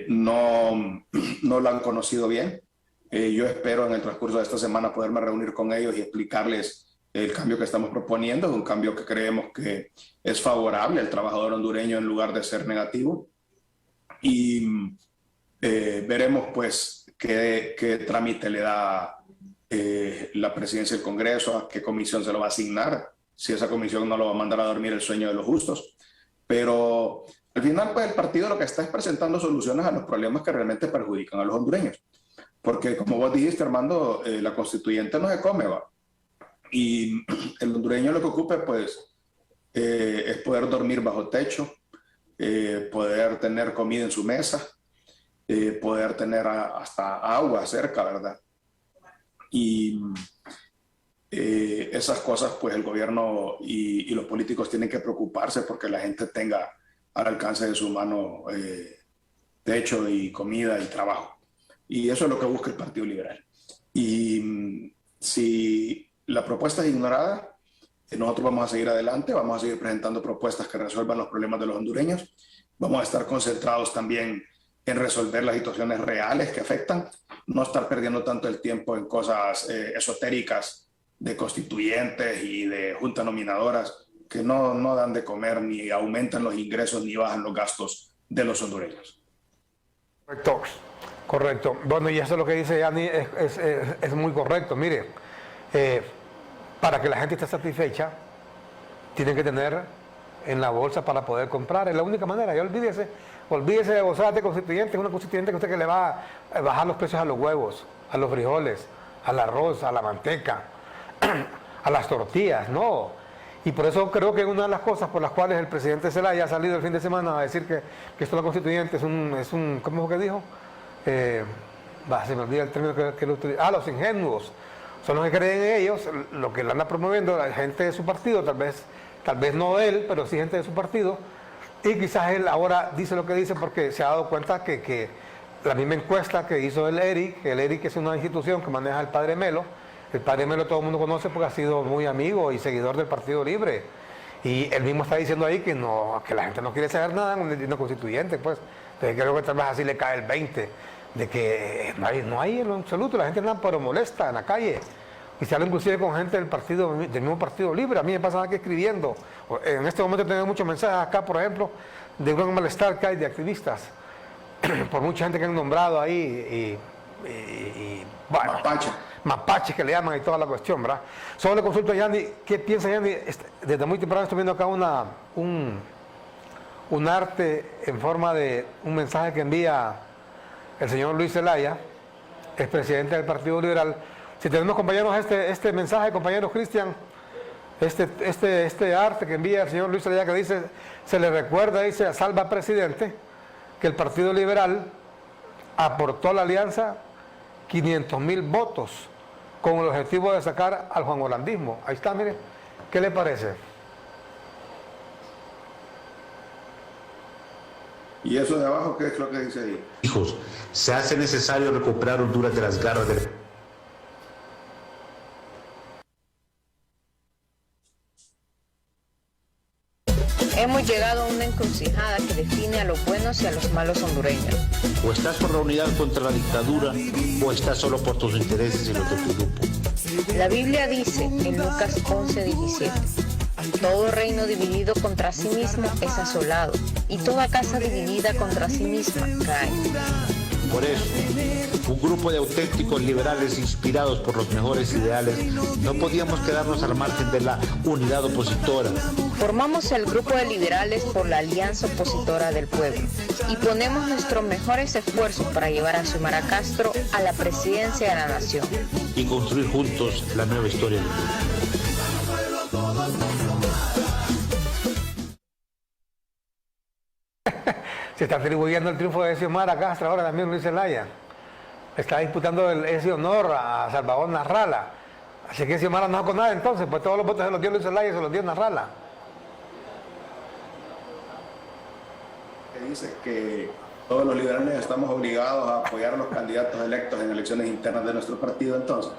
no lo han conocido bien. Yo espero en el transcurso de esta semana poderme reunir con ellos y explicarles el cambio que estamos proponiendo. Es un cambio que creemos que es favorable al trabajador hondureño en lugar de ser negativo. Y veremos pues qué trámite le da la presidencia del Congreso, a qué comisión se lo va a asignar, si esa comisión no lo va a mandar a dormir el sueño de los justos. Pero al final pues el partido lo que está es presentando soluciones a los problemas que realmente perjudican a los hondureños. Porque como vos dijiste, Armando, la constituyente no se come, va. Y el hondureño lo que ocupe pues es poder dormir bajo techo, poder tener comida en su mesa, poder tener hasta agua cerca, ¿verdad? Y esas cosas, pues el gobierno y los políticos tienen que preocuparse porque la gente tenga al alcance de su mano techo y comida y trabajo. Y eso es lo que busca el Partido Liberal. Y si la propuesta es ignorada, nosotros vamos a seguir adelante, vamos a seguir presentando propuestas que resuelvan los problemas de los hondureños. Vamos a estar concentrados también en resolver las situaciones reales que afectan, no estar perdiendo tanto el tiempo en cosas esotéricas de constituyentes y de juntas nominadoras que no dan de comer, ni aumentan los ingresos, ni bajan los gastos de los hondureños. Correcto, correcto. Bueno, y eso es lo que dice Yanni, es muy correcto. Mire, para que la gente esté satisfecha, tienen que tener en la bolsa para poder comprar, es la única manera. Y olvídese de gozar de constituyente, una constituyente que usted que le va a bajar los precios a los huevos, a los frijoles, al arroz, a la manteca, a las tortillas, no. Y por eso creo que una de las cosas por las cuales el presidente Zelaya ha salido el fin de semana a decir que esto de la constituyente es un ¿cómo es que dijo? Se me olvida el término que lo utiliza. Los ingenuos. Son los que creen en ellos, lo que le anda promoviendo la gente de su partido, tal vez no él, pero sí gente de su partido. Y quizás él ahora dice lo que dice porque se ha dado cuenta que la misma encuesta que hizo el ERIC es una institución que maneja el Padre Melo. El Padre Melo todo el mundo conoce porque ha sido muy amigo y seguidor del Partido Libre. Y él mismo está diciendo ahí que la gente no quiere saber nada en una constituyente, pues. Entonces creo que tal vez así le cae el 20 de que no hay en lo absoluto, la gente anda pero molesta en la calle. Y se habla inclusive con gente del mismo Partido Libre. A mí me pasa aquí escribiendo. En este momento tengo muchos mensajes acá, por ejemplo, de un malestar que hay de activistas, por mucha gente que han nombrado ahí y bueno, mapaches que le llaman y toda la cuestión, ¿verdad? Solo le consulto a Yanni, ¿qué piensa Yanni? Desde muy temprano estoy viendo acá un arte en forma de un mensaje que envía el señor Luis Zelaya, expresidente del Partido Liberal. Si tenemos, compañeros, este mensaje, compañeros Cristian, este arte que envía el señor Luis Zelaya, que dice, se le recuerda, dice a Salva Presidente, que el Partido Liberal aportó a la alianza 500,000 votos con el objetivo de sacar al juangolandismo. Ahí está, mire, ¿qué le parece? ¿Y eso de abajo qué es lo que dice ahí? Hijos, se hace necesario recuperar Honduras de las garras del... Hemos llegado a una encrucijada que define a los buenos y a los malos hondureños. O estás por la unidad contra la dictadura, o estás solo por tus intereses y los de tu grupo. La Biblia dice en Lucas 11:17, todo reino dividido contra sí mismo es asolado, y toda casa dividida contra sí misma cae. Por eso, un grupo de auténticos liberales inspirados por los mejores ideales, no podíamos quedarnos al margen de la unidad opositora. Formamos el grupo de liberales por la Alianza Opositora del Pueblo y ponemos nuestros mejores esfuerzos para llevar a Xiomara Castro a la presidencia de la nación. Y construir juntos la nueva historia del mundo. Se está atribuyendo el triunfo de Xiomara Castro ahora también Luis Zelaya. Está disputando ese honor a Salvador Narrala. Así que Xiomara no con nada entonces, pues todos los votos se los dio Luis Zelaya y se los dio Narrala. dice que todos los liberales estamos obligados a apoyar a los candidatos electos en elecciones internas de nuestro partido, entonces.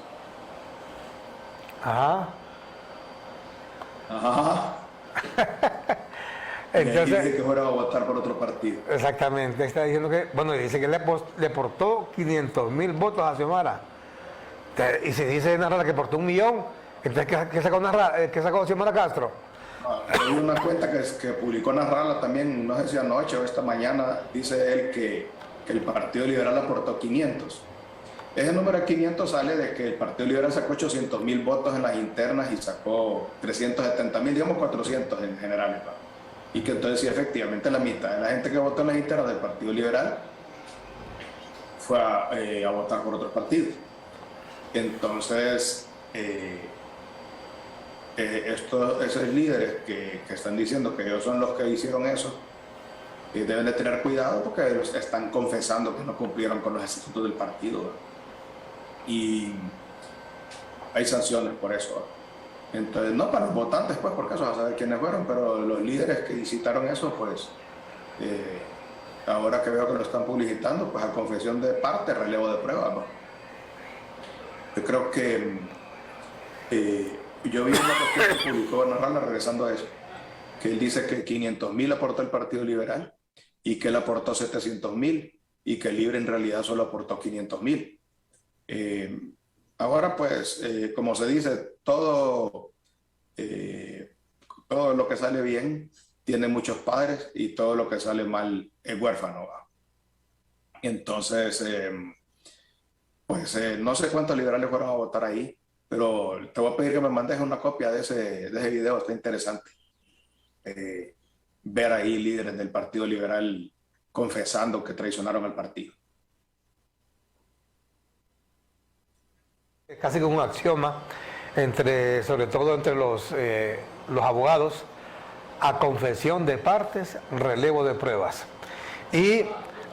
Ajá. Ajá. Entonces, dice que fuera a votar por otro partido. Exactamente, está diciendo que, bueno, dice que le aportó 500,000 votos a Xiomara. Y se dice Narrala que aportó 1 millón, entonces ¿qué sacó Xiomara Castro? Hay una cuenta que publicó Narrala también, no sé si anoche o esta mañana, dice él que el Partido Liberal aportó 500. Ese número de 500 sale de que el Partido Liberal sacó 800,000 votos en las internas y sacó 370,000, digamos 400 en general, ¿no? Y que entonces sí, efectivamente la mitad de la gente que votó en las internas del Partido Liberal fue a votar por otros partidos. Entonces, esos líderes que están diciendo que ellos son los que hicieron eso, deben de tener cuidado porque ellos están confesando que no cumplieron con los estatutos del partido, ¿no? Y hay sanciones por eso, ¿no? Entonces, no para los votantes, pues, porque eso va a saber quiénes fueron, pero los líderes que incitaron eso, pues, ahora que veo que lo están publicitando, pues a confesión de parte, relevo de prueba, ¿no? Yo creo que yo vi una cuestión que publicó Narrala, regresando a eso, que él dice que 500,000 aportó el Partido Liberal y que él aportó 700,000 y que el Libre en realidad solo aportó 500,000. Ahora, pues, como se dice, todo lo que sale bien tiene muchos padres y todo lo que sale mal es huérfano, ¿va? Entonces, pues no sé cuántos liberales fueron a votar ahí, pero te voy a pedir que me mandes una copia de ese video, está interesante. Ver ahí líderes del Partido Liberal confesando que traicionaron al partido. Casi como un axioma, sobre todo entre los abogados, a confesión de partes, relevo de pruebas. Y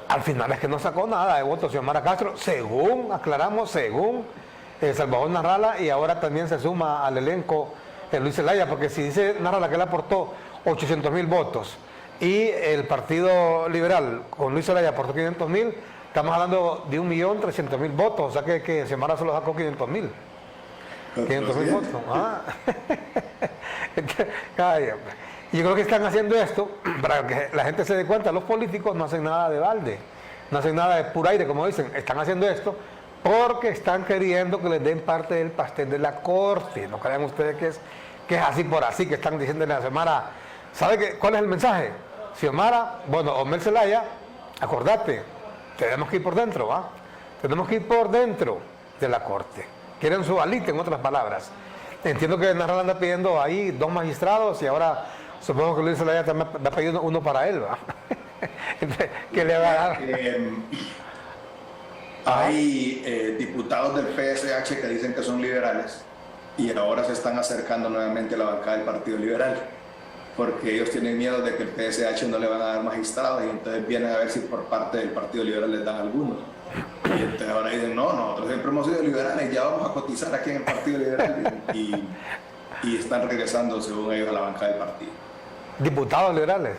al final es que no sacó nada de votos Xiomara Castro, según, aclaramos, según Salvador Narrala, y ahora también se suma al elenco Luis Zelaya, porque si dice Narrala que le aportó 800,000 votos y el Partido Liberal con Luis Zelaya aportó 500,000, estamos hablando de 1.300.000 votos, o sea que Xiomara solo sacó 500,000. 500,000 votos. Ah. Yo creo que están haciendo esto para que la gente se dé cuenta. Los políticos no hacen nada de balde, no hacen nada de pura aire, como dicen. Están haciendo esto porque están queriendo que les den parte del pastel de la corte. No crean ustedes que es así por así, que están diciéndole a Xiomara. ¿Sabe cuál es el mensaje? Xiomara, bueno, Omel Zelaya, acordate, tenemos que ir por dentro, ¿va? Tenemos que ir por dentro de la corte. Quieren su alite, en otras palabras. Entiendo que Narrala anda pidiendo ahí 2 magistrados y ahora supongo que Luis Zelaya también va a pedir uno para él, ¿va? ¿Qué le va a dar? Hay diputados del PSH que dicen que son liberales y ahora se están acercando nuevamente a la bancada del Partido Liberal, porque ellos tienen miedo de que el PSH no le van a dar magistrados y entonces vienen a ver si por parte del Partido Liberal les dan algunos. Y entonces ahora dicen, no, nosotros siempre hemos sido liberales, ya vamos a cotizar aquí en el Partido Liberal y están regresando, según ellos, a la bancada del partido. ¿Diputados liberales?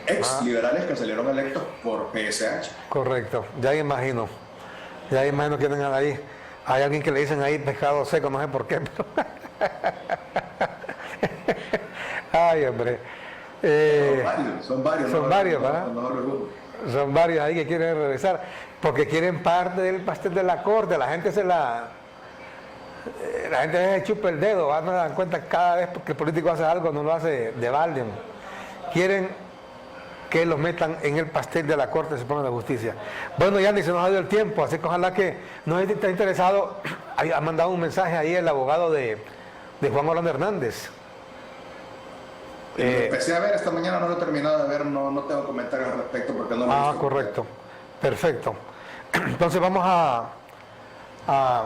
Ex liberales que salieron electos por PSH. Correcto, ya imagino quién andan ahí. Hay alguien que le dicen ahí pescado seco, no sé por qué, pero... Ay, hombre. Son varios, ¿verdad? Son varios ahí que quieren regresar, porque quieren parte del pastel de la corte. La gente se chupa el dedo, ¿va? No se dan cuenta cada vez que el político hace algo, no lo hace de balde. Quieren que los metan en el pastel de la Corte Suprema de Justicia. Bueno, ya ni se nos ha dado el tiempo, así que ojalá que no esté interesado. Ha mandado un mensaje ahí el abogado de Juan Orlando Hernández. Lo empecé a ver esta mañana, no lo he terminado de ver, no tengo comentarios al respecto porque no lo he visto. Correcto, perfecto. Entonces vamos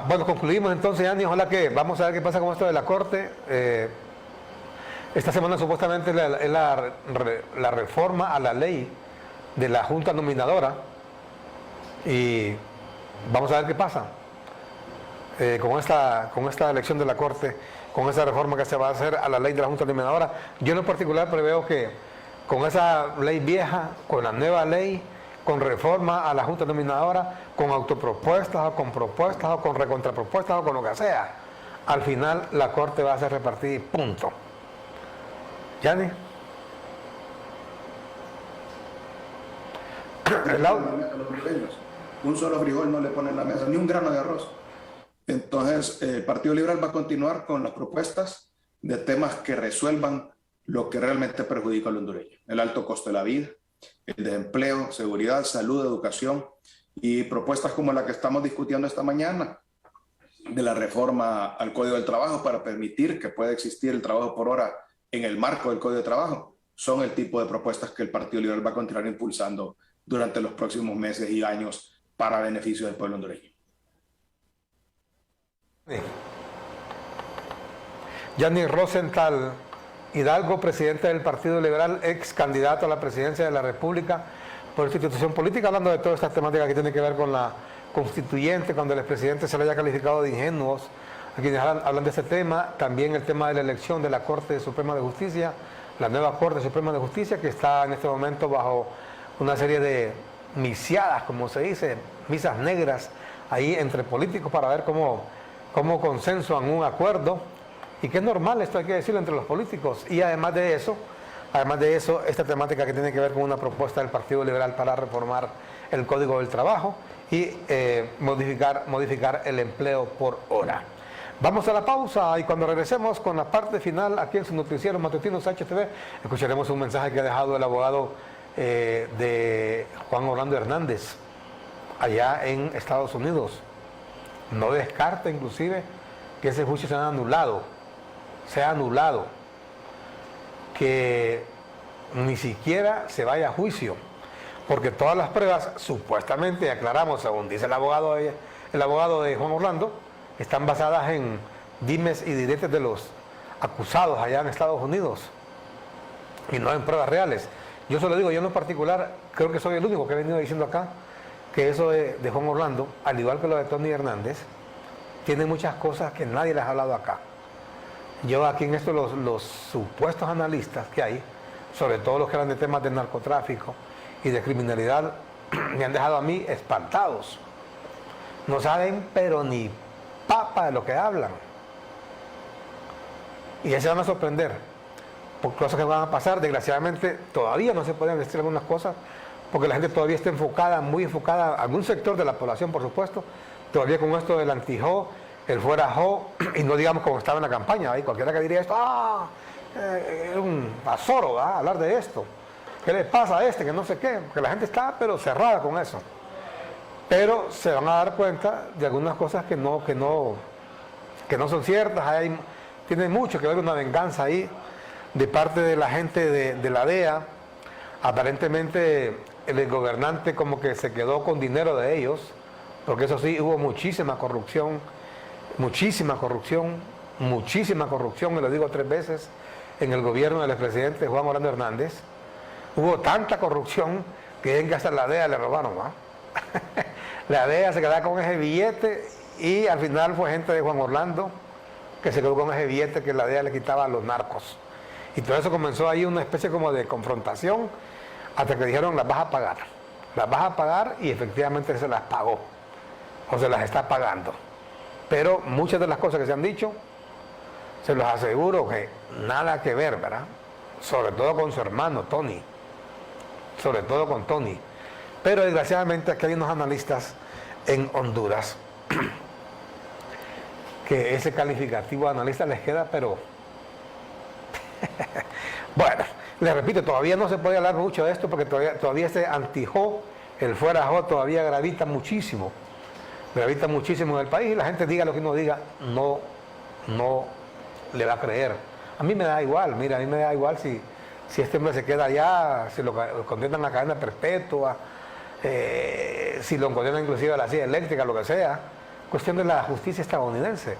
bueno, concluimos entonces, Yanni, ojalá que vamos a ver qué pasa con esto de la Corte. Esta semana supuestamente es la reforma a la ley de la Junta Nominadora y vamos a ver qué pasa con esta elección de la Corte, con esa reforma que se va a hacer a la ley de la Junta Nominadora. Yo en lo particular preveo que con esa ley vieja, con la nueva ley, con reforma a la Junta Nominadora, con autopropuestas o con propuestas o con recontrapropuestas o con lo que sea. Al final la Corte va a ser repartida y punto. ¿Yani? Un solo frijol no le pone en la mesa, ni un grano de arroz. Entonces, el Partido Liberal va a continuar con las propuestas de temas que resuelvan lo que realmente perjudica al hondureño. El alto costo de la vida, el desempleo, seguridad, salud, educación y propuestas como la que estamos discutiendo esta mañana de la reforma al Código del Trabajo para permitir que pueda existir el trabajo por hora en el marco del Código de Trabajo. Son el tipo de propuestas que el Partido Liberal va a continuar impulsando durante los próximos meses y años para beneficio del pueblo hondureño. Yanni Rosenthal Hidalgo, presidente del Partido Liberal, ex candidato a la presidencia de la República por esta institución política, hablando de toda esta temática que tiene que ver con la constituyente, cuando el expresidente se le haya calificado de ingenuos a quienes hablan de este tema, también el tema de la elección de la Corte Suprema de Justicia, la nueva Corte Suprema de Justicia, que está en este momento bajo una serie de misiadas, como se dice, misas negras, ahí entre políticos para ver cómo consensuan un acuerdo, y que es normal, esto hay que decirlo, entre los políticos. Y además de eso, esta temática que tiene que ver con una propuesta del Partido Liberal para reformar el Código del Trabajo y modificar el empleo por hora. Vamos a la pausa y cuando regresemos con la parte final aquí en su noticiero matutino HTV, escucharemos un mensaje que ha dejado el abogado de Juan Orlando Hernández allá en Estados Unidos. No descarta inclusive que ese juicio sea anulado, que ni siquiera se vaya a juicio, porque todas las pruebas, supuestamente, aclaramos, según dice el abogado de Juan Orlando, están basadas en dimes y diretes de los acusados allá en Estados Unidos y no en pruebas reales. Yo solo digo, yo en lo particular creo que soy el único que he venido diciendo acá que eso de Juan Orlando, al igual que lo de Tony Hernández, tiene muchas cosas que nadie les ha hablado acá. Yo aquí en esto los supuestos analistas que hay, sobre todo los que hablan de temas de narcotráfico y de criminalidad, me han dejado a mí espantados. No saben pero ni papa de lo que hablan. Y ya se van a sorprender por cosas que van a pasar. Desgraciadamente todavía no se pueden decir algunas cosas porque la gente todavía está enfocada, muy enfocada, algún sector de la población por supuesto, todavía con esto del anti-Jo, el fuera Jo, y no digamos como estaba en la campaña, ahí cualquiera que diría esto, es un azoro, hablar de esto, ¿qué le pasa a este? Que no sé qué, porque la gente está pero cerrada con eso. Pero se van a dar cuenta de algunas cosas que no son ciertas, tiene mucho que ver una venganza ahí de parte de la gente de la DEA. Aparentemente el gobernante como que se quedó con dinero de ellos, porque eso sí, hubo muchísima corrupción, me lo digo 3 veces, en el gobierno del expresidente Juan Orlando Hernández. Hubo tanta corrupción que hasta la DEA le robaron, La DEA se quedaba con ese billete y al final fue gente de Juan Orlando que se quedó con ese billete que la DEA le quitaba a los narcos. Y todo eso comenzó ahí una especie como de confrontación hasta que dijeron las vas a pagar y efectivamente se las pagó o se las está pagando. Pero muchas de las cosas que se han dicho, se los aseguro que nada que ver, ¿verdad? Sobre todo con su hermano Tony, sobre todo con Tony. Pero desgraciadamente aquí hay unos analistas en Honduras que ese calificativo de analista les queda, pero bueno, les repito, todavía no se puede hablar mucho de esto porque todavía ese anti-Jo, el fuera Jo, todavía gravita muchísimo en el país y la gente diga lo que uno diga, no le va a creer. A mí me da igual, mira, a mí me da igual si este hombre se queda allá, si lo condenan a cadena perpetua, si lo condenan inclusive a la silla eléctrica, lo que sea, cuestión de la justicia estadounidense.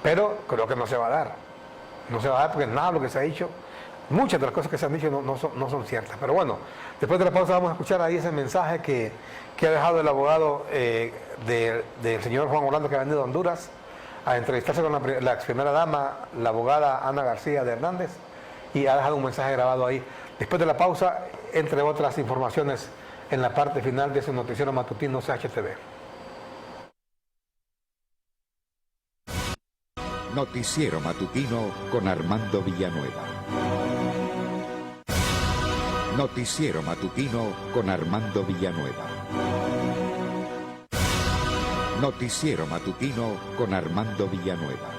Pero creo que no se va a dar porque nada de lo que se ha dicho, muchas de las cosas que se han dicho no son ciertas. Pero bueno, después de la pausa vamos a escuchar ahí ese mensaje que ha dejado el abogado del señor Juan Orlando, que ha venido a Honduras a entrevistarse con la ex primera dama, la abogada Ana García de Hernández, y ha dejado un mensaje grabado ahí. Después de la pausa, entre otras informaciones, en la parte final de su noticiero matutino CHTV. Noticiero matutino con Armando Villanueva. Noticiero matutino con Armando Villanueva. Noticiero matutino con Armando Villanueva.